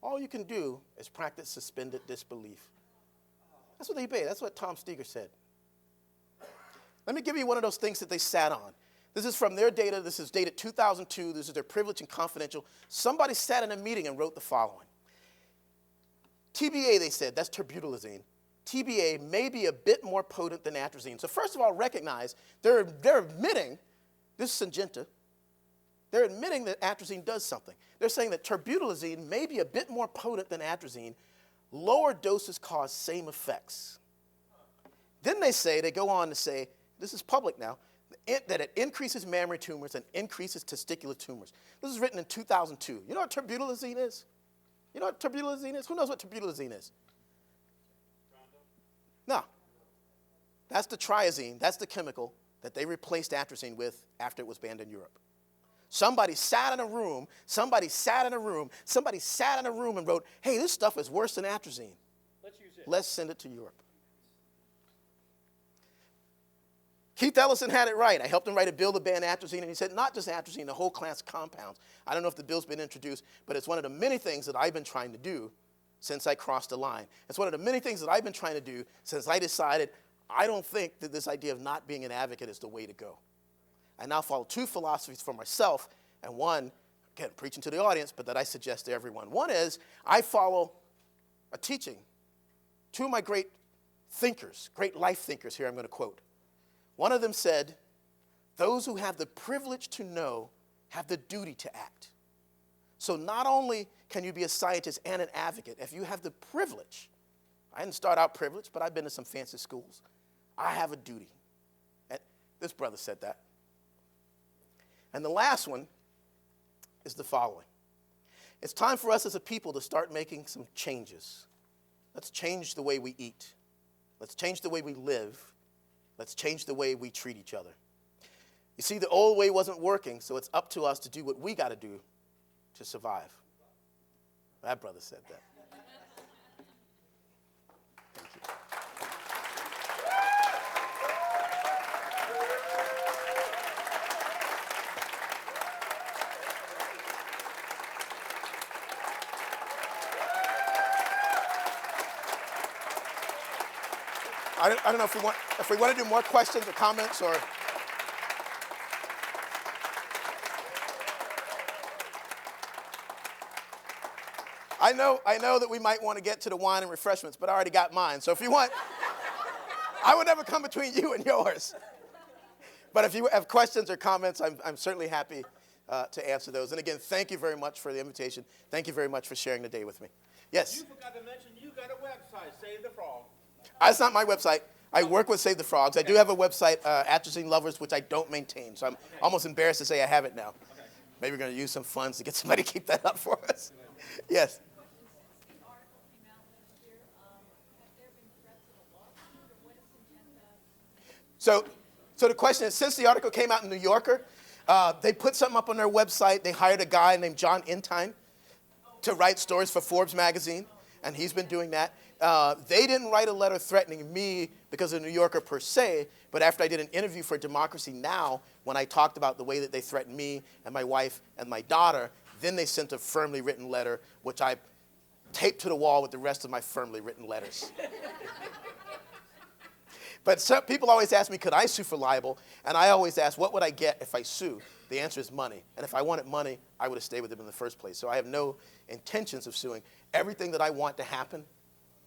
All you can do is practice suspended disbelief. That's what that's what Tom Steger said. Let me give you one of those things that they sat on. This is from their data. This is dated 2002. This is their privileged and confidential. Somebody sat in a meeting and wrote the following. TBA, they said, that's terbutylazine. TBA may be a bit more potent than atrazine. So first of all, recognize they're admitting, this is Syngenta, they're admitting that atrazine does something. They're saying that terbutylazine may be a bit more potent than atrazine. Lower doses cause same effects. Then they go on to say, this is public now, that it increases mammary tumors and increases testicular tumors. This is written in 2002. You know what terbutylazine is? You know what terbutylazine is? Who knows what terbutylazine is? No. That's the triazine. That's the chemical that they replaced atrazine with after it was banned in Europe. Somebody sat in a room and wrote, hey, this stuff is worse than atrazine. Let's use it. Let's send it to Europe. Keith Ellison had it right. I helped him write a bill to ban atrazine, and he said not just atrazine, the whole class of compounds. I don't know if the bill's been introduced, but it's one of the many things that I've been trying to do since I crossed the line. It's one of the many things that I've been trying to do since I decided I don't think that this idea of not being an advocate is the way to go. I now follow 2 philosophies for myself, and one, again, preaching to the audience, but that I suggest to everyone. One is I follow a teaching. 2 of my great thinkers, great life thinkers here I'm going to quote. One of them said, those who have the privilege to know have the duty to act. So not only can you be a scientist and an advocate, if you have the privilege, I didn't start out privileged, but I've been to some fancy schools, I have a duty. And this brother said that. And the last one is the following. It's time for us as a people to start making some changes. Let's change the way we eat. Let's change the way we live. Let's change the way we treat each other. You see, the old way wasn't working, so it's up to us to do what we got to do to survive. That brother said that. Thank you. I don't know if we want to do more questions or comments or. I know that we might want to get to the wine and refreshments, but I already got mine. So if you want, I would never come between you and yours. But if you have questions or comments, I'm certainly happy to answer those. And again, thank you very much for the invitation. Thank you very much for sharing the day with me. Yes? You forgot to mention you got a website, Save the Frog. That's not my website. I work with Save the Frogs. I do have a website, Atrazine Lovers, which I don't maintain. So I'm almost embarrassed to say I have it now. Maybe we're going to use some funds to get somebody to keep that up for us. Yes? So the question is, since the article came out in New Yorker, they put something up on their website. They hired a guy named John Entine to write stories for Forbes magazine, and he's been doing that. They didn't write a letter threatening me because of the New Yorker per se, but after I did an interview for Democracy Now!, when I talked about the way that they threatened me and my wife and my daughter, then they sent a firmly written letter, which I taped to the wall with the rest of my firmly written letters. But some people always ask me, could I sue for libel? And I always ask, what would I get if I sue? The answer is money. And if I wanted money, I would have stayed with them in the first place. So I have no intentions of suing. Everything that I want to happen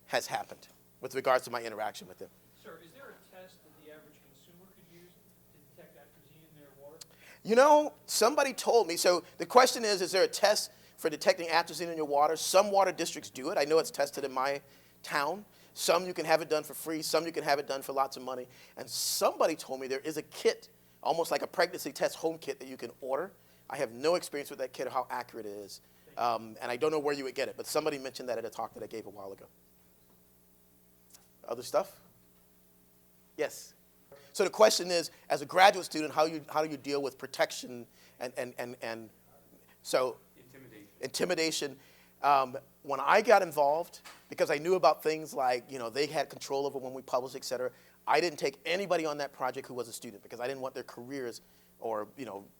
has happened with regards to my interaction with them. Sir, is there a test that the average consumer could use to detect atrazine in their water? You know, somebody told me, so the question is there a test for detecting atrazine in your water? Some water districts do it. I know it's tested in my town. Some you can have it done for free. Some you can have it done for lots of money. And somebody told me there is a kit, almost like a pregnancy test home kit that you can order. I have no experience with that kit or how accurate it is. And I don't know where you would get it, but somebody mentioned that at a talk that I gave a while ago. Other stuff? Yes. So the question is, as a graduate student, how do you deal with protection and so intimidation. When I got involved, because I knew about things like, they had control over when we published, et cetera, I didn't take anybody on that project who was a student because I didn't want their careers or,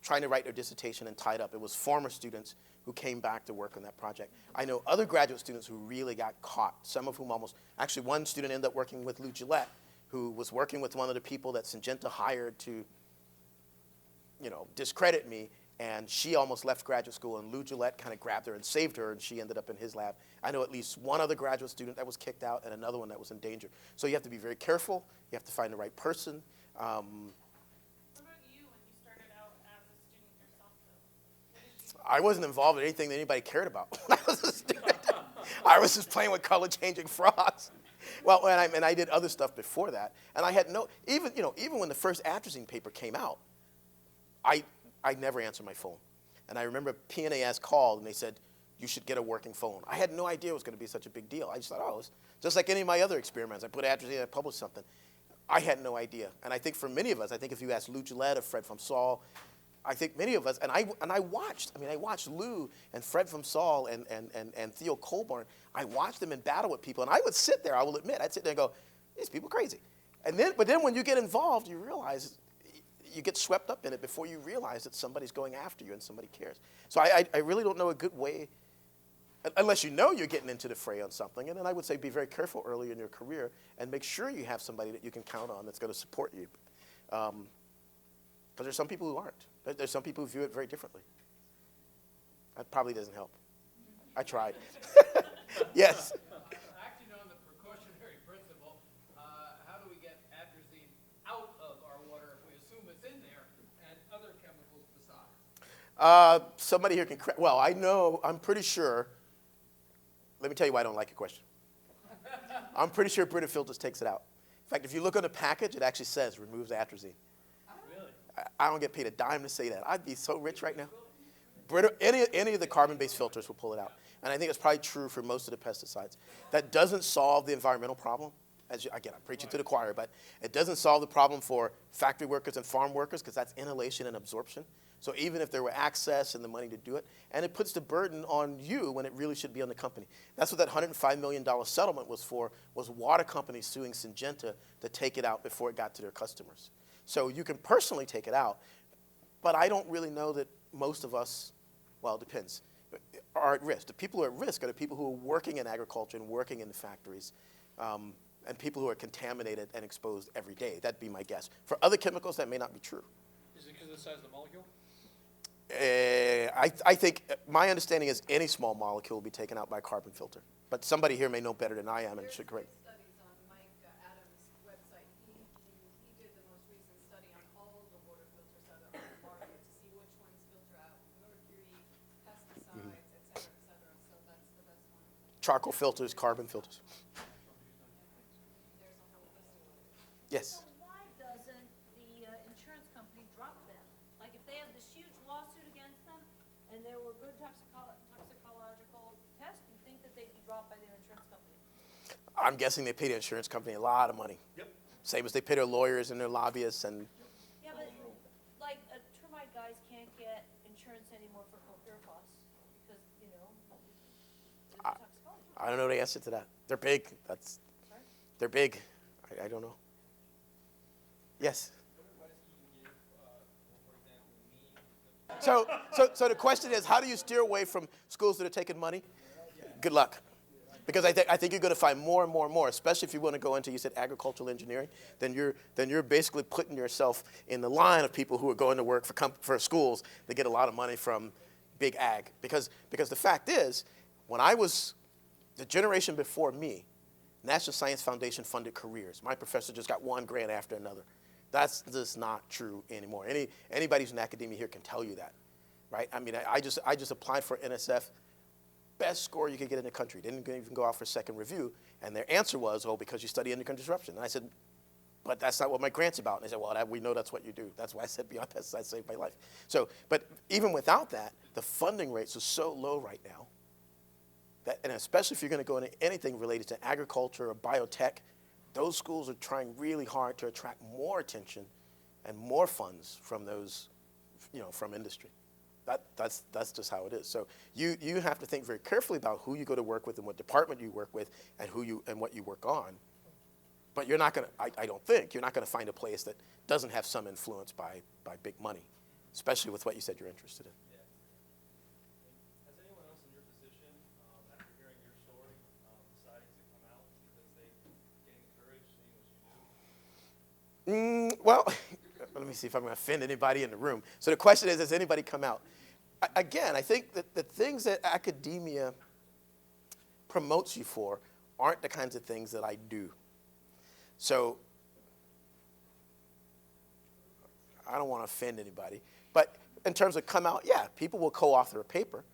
trying to write their dissertation and tied up. It was former students who came back to work on that project. I know other graduate students who really got caught, some of whom actually one student ended up working with Lou Gillette, who was working with one of the people that Syngenta hired to, discredit me. And she almost left graduate school, and Lou Gillette kind of grabbed her and saved her, and she ended up in his lab. I know at least one other graduate student that was kicked out and another one that was in danger. So you have to be very careful. You have to find the right person. What about you when you started out as a student yourself, though? I wasn't involved in anything that anybody cared about when I was a student. I was just playing with color-changing frogs. Well, and I did other stuff before that. And I had even when the first atrazine paper came out, I never answered my phone. And I remember PNAS called, and they said, you should get a working phone. I had no idea it was going to be such a big deal. I just thought, it was just like any of my other experiments. I put atrazine and I published something. I had no idea. And I think for many of us, I think if you ask Lou Gillette or Fred from Saul, I think many of us, and I watched Lou and Fred from Saul and Theo Colburn. I watched them in battle with people, and I would sit there, I will admit, I'd sit there and go, these people are crazy. But then when you get involved, you realize you get swept up in it before you realize that somebody's going after you and somebody cares. So I really don't know a good way, unless you're getting into the fray on something. And then I would say be very careful early in your career and make sure you have somebody that you can count on that's going to support you. Because there's some people who aren't. There's some people who view it very differently. That probably doesn't help. I tried. Yes. Acting on the precautionary principle, how do we get atrazine out of our water if we assume it's in there and other chemicals besides? Somebody here can, I'm pretty sure, let me tell you why I don't like your question. I'm pretty sure Brita Filters takes it out. In fact, if you look on the package, it actually says removes atrazine. Really? I don't get paid a dime to say that. I'd be so rich right now. Brita, any of the carbon-based filters will pull it out. And I think it's probably true for most of the pesticides. That doesn't solve the environmental problem. Again, I'm preaching to the choir, but it doesn't solve the problem for factory workers and farm workers because that's inhalation and absorption. So even if there were access and the money to do it, and it puts the burden on you when it really should be on the company. That's what that $105 million settlement was for, was water companies suing Syngenta to take it out before it got to their customers. So you can personally take it out, but I don't really know that most of us, well, it depends, are at risk. The people who are at risk are the people who are working in agriculture and working in the factories. and people who are contaminated and exposed every day. That'd be my guess. For other chemicals, that may not be true. Is it because of the size of the molecule? I think my understanding is any small molecule will be taken out by a carbon filter. But somebody here may know better than I am and should correct. Studies on Mike Adams' website. He did the most recent study on all the water filters that are on the market to see which ones filter out mercury, pesticides, et cetera, so that's the best one. Charcoal filters, carbon filters. There's a whole list of them. Yes. So why doesn't the insurance company drop them? Like if they have this huge lawsuit against them and there were good toxicological tests, you think that they'd be dropped by their insurance company? I'm guessing they pay the insurance company a lot of money. Yep. Same as they pay their lawyers and their lobbyists. And Yeah, but like termite guys can't get insurance anymore for chlorpyrifos because, you know, there's toxicology. I don't know the answer to that. They're big. Sorry? They're big. I don't know. Yes. So the question is, how do you steer away from schools that are taking money? Good luck. Because I think you're going to find more and more and more, especially if you want to go into, you said agricultural engineering, then you're basically putting yourself in the line of people who are going to work for schools that get a lot of money from big ag. Because the fact is, when I was the generation before me, National Science Foundation funded careers. My professor just got one grant after another. That's just not true anymore. Anybody who's in academia here can tell you that, right? I mean, I just applied for NSF, best score you could get in the country. Didn't even go out for second review, and their answer was, oh, because you study endocrine disruption. And I said, but that's not what my grant's about. And they said, well, we know that's what you do. That's why I said Beyond Pesticides saved my life. So, but even without that, the funding rates are so low right now, that, and especially if you're going to go into anything related to agriculture or biotech, those schools are trying really hard to attract more attention and more funds from those, from industry. That's just how it is. So you have to think very carefully about who you go to work with and what department you work with and what you work on. But you're not going to, I don't think, you're not going to find a place that doesn't have some influence by big money, especially with what you said you're interested in. Yeah. Has anyone else in your position, after hearing your story, decided to come out because they gained courage seeing what you do? Well, let me see if I'm going to offend anybody in the room. So the question is, has anybody come out? Again, I think that the things that academia promotes you for aren't the kinds of things that I do. So I don't want to offend anybody. But in terms of come out, yeah, people will co-author a paper.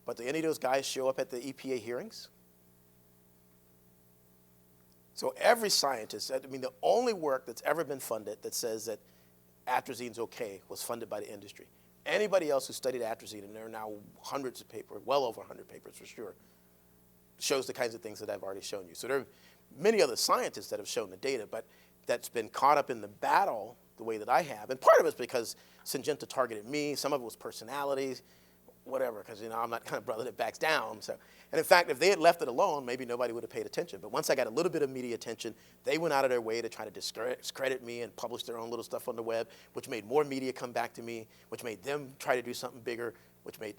But do any of those guys show up at the EPA hearings? So every scientist, I mean, the only work that's ever been funded that says that atrazine's okay was funded by the industry. Anybody else who studied atrazine, and there are now hundreds of papers, well over 100 papers for sure, shows the kinds of things that I've already shown you. So there are many other scientists that have shown the data, but that's been caught up in the battle the way that I have. And part of it is because Syngenta targeted me. Some of it was personalities, whatever, because I'm not the kind of brother that backs down. So, and in fact, if they had left it alone, maybe nobody would have paid attention. But once I got a little bit of media attention, they went out of their way to try to discredit me and publish their own little stuff on the web, which made more media come back to me, which made them try to do something bigger, which made,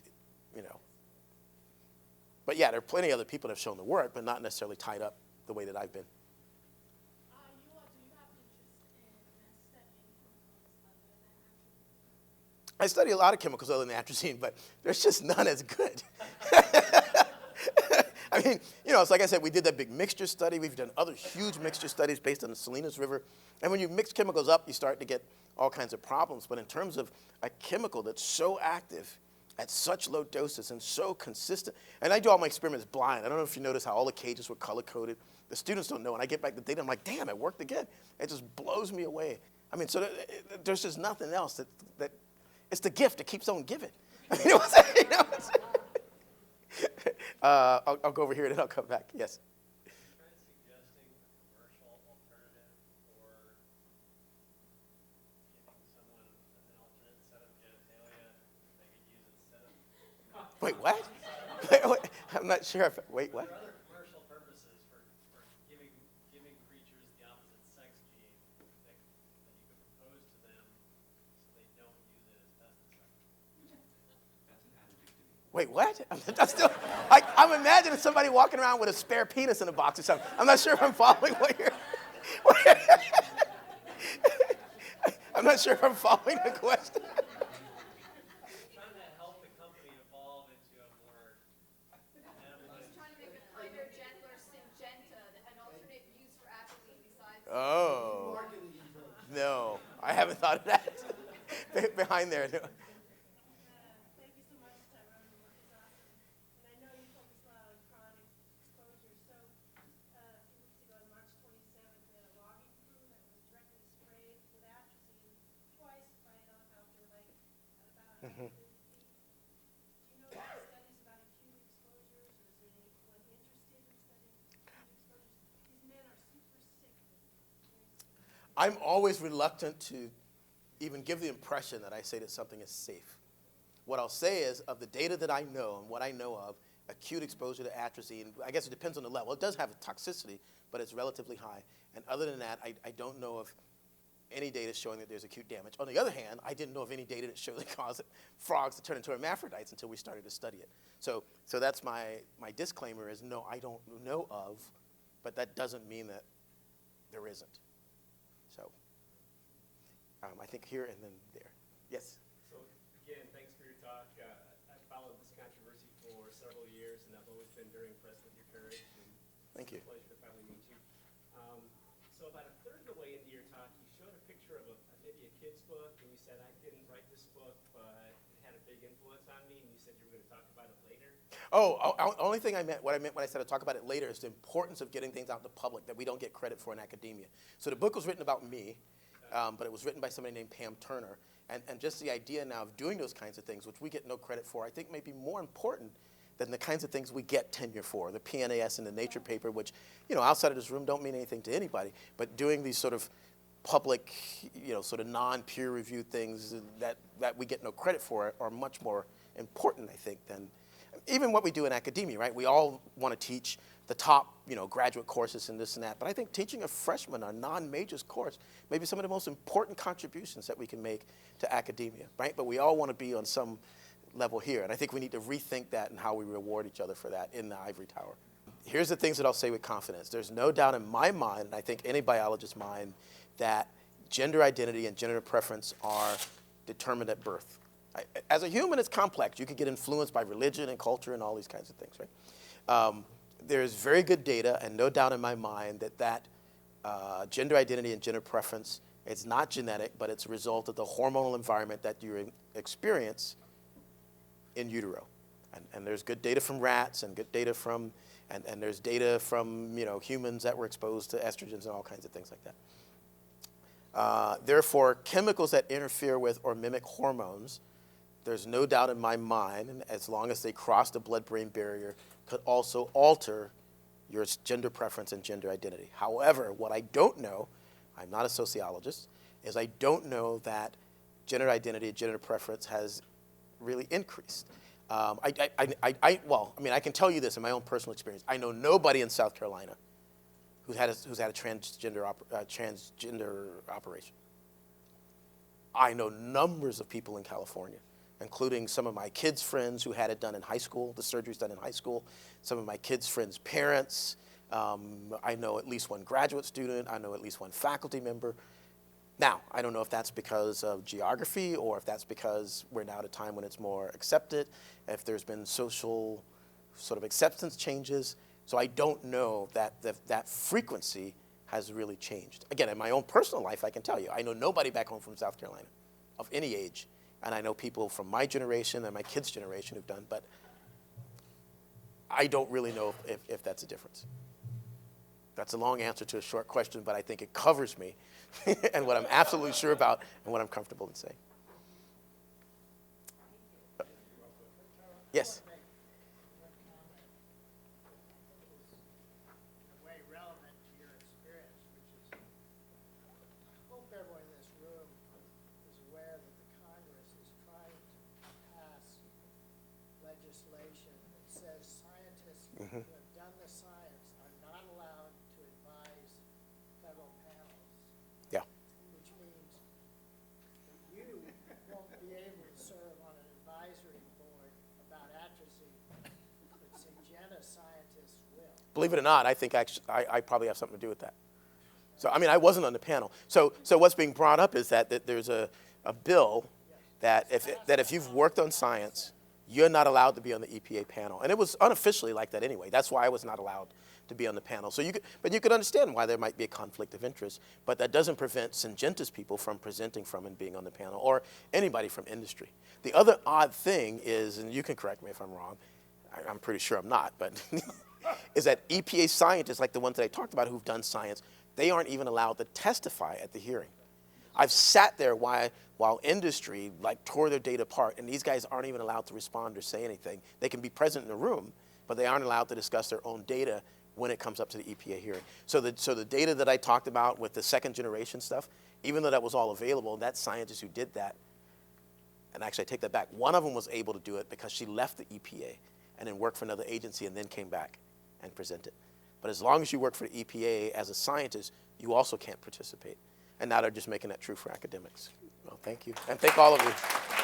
But yeah, there are plenty of other people that have shown the work, but not necessarily tied up the way that I've been. Do you have interest in studying chemicals other than atrazine? I study a lot of chemicals other than atrazine, but there's just none as good. I mean, it's like I said, we did that big mixture study. We've done other huge mixture studies based on the Salinas River. And when you mix chemicals up, you start to get all kinds of problems. But in terms of a chemical that's so active at such low doses and so consistent, and I do all my experiments blind. I don't know if you notice how all the cages were color-coded. The students don't know. And I get back the data, I'm like, damn, it worked again. It just blows me away. I mean, so there's just nothing else that it's the gift that keeps on giving. You know what I'm saying? I'll go over here and then I'll come back. Yes. Have you tried suggesting a commercial alternative for giving someone an alternate set of genitalia they could use instead of... Wait, what? Wait, I'm not sure if, wait, what? There are other commercial purposes for giving creatures the opposite sex gene that you could propose to them so they don't use it as pesticide. Wait, what? I'm imagining somebody walking around with a spare penis in a box or something. I'm not sure if I'm following what you're. I'm not sure if I'm following the question. Trying to help the company evolve into a more He's trying to make a kinder, gentler Syngenta, an alternate use for atrazine besides. Oh. No, I haven't thought of that. Behind there. No. Thank you so much, Tyrone. Your work is awesome. And I know you focus a lot on chronic exposure. So a few weeks ago, on March 27th, we had a logging crew that was directly sprayed with atrazine twice by an outdoor lake at about 150 feet. Do you know any studies about acute exposures, or is there anyone interested in studying acute exposures? These men are super sick. I'm always reluctant to even give the impression that I say that something is safe. What I'll say is, of the data that I know and what I know of, acute exposure to atrazine, I guess it depends on the level. It does have a toxicity, but it's relatively high. And other than that, I don't know of any data showing that there's acute damage. On the other hand, I didn't know of any data that showed that caused frogs to turn into hermaphrodites until we started to study it. So that's my disclaimer is, no, I don't know of, but that doesn't mean that there isn't. So I think here and then there. Yes? So again, thanks for your talk. I've followed this controversy for several years, and I've always been very impressed with your courage. And Thank you. It's a pleasure to finally meet you. So about a third of the way into your talk, you showed a picture of maybe a kid's book, and you said, I didn't write this book, but it had a big influence on me, and you said you were going to talk about it later. Only thing what I meant when I said I'll talk about it later is the importance of getting things out in the public that we don't get credit for in academia. So the book was written about me, but it was written by somebody named Pam Turner. And just the idea now of doing those kinds of things, which we get no credit for, I think may be more important than the kinds of things we get tenure for. The PNAS and the Nature paper, which, outside of this room don't mean anything to anybody, but doing these sort of public, sort of non-peer-reviewed things that we get no credit for are much more important, I think, than even what we do in academia, right? We all want to teach the top, graduate courses and this and that, but I think teaching a freshman a non-majors course may be some of the most important contributions that we can make to academia, right? But we all want to be on some level here, and I think we need to rethink that and how we reward each other for that in the ivory tower. Here's the things that I'll say with confidence. There's no doubt in my mind, and I think any biologist's mind, that gender identity and gender preference are determined at birth. As a human, it's complex. You can get influenced by religion and culture and all these kinds of things, right? There's very good data, and no doubt in my mind that gender identity and gender preference, it's not genetic, but it's a result of the hormonal environment that you experience in utero. And there's good data from rats and good data from, and there's data from humans that were exposed to estrogens and all kinds of things like that. Therefore, chemicals that interfere with or mimic hormones, there's no doubt in my mind, and as long as they cross the blood-brain barrier, could also alter your gender preference and gender identity. However, what I don't know, I'm not a sociologist, is I don't know that gender identity and gender preference has really increased. I can tell you this in my own personal experience. I know nobody in South Carolina who's had a transgender operation. I know numbers of people in California, including some of my kids' friends who had it done in high school, the surgery's done in high school, some of my kids' friends' parents. I know at least one graduate student. I know at least one faculty member. Now, I don't know if that's because of geography or if that's because we're now at a time when it's more accepted, if there's been social sort of acceptance changes. So I don't know that that frequency has really changed. Again, in my own personal life, I can tell you, I know nobody back home from South Carolina of any age. And I know people from my generation and my kids' generation who've done, but I don't really know if that's a difference. That's a long answer to a short question, but I think it covers me and what I'm absolutely sure about and what I'm comfortable in saying. Yes? Legislation that says scientists who have done the science are not allowed to advise federal panels. Yeah. Which means that you won't be able to serve on an advisory board about atrazine believe it or not, I think actually, I probably have something to do with that. So, I mean, I wasn't on the panel. So what's being brought up is that there's a bill that if you've worked on science, you're not allowed to be on the EPA panel. And it was unofficially like that anyway. That's why I was not allowed to be on the panel. So but you could understand why there might be a conflict of interest, but that doesn't prevent Syngenta's people from presenting from and being on the panel, or anybody from industry. The other odd thing is, and you can correct me if I'm wrong, I'm pretty sure I'm not, but is that EPA scientists, like the ones that I talked about who've done science, they aren't even allowed to testify at the hearing. I've sat there while industry like tore their data apart, and these guys aren't even allowed to respond or say anything. They can be present in the room, but they aren't allowed to discuss their own data when it comes up to the EPA hearing. So the data that I talked about with the second generation stuff, even though that was all available, that scientist who did that, and actually I take that back, one of them was able to do it because she left the EPA and then worked for another agency and then came back and presented. But as long as you work for the EPA as a scientist, you also can't participate. And now they're just making that true for academics. Well, thank you. And thank all of you.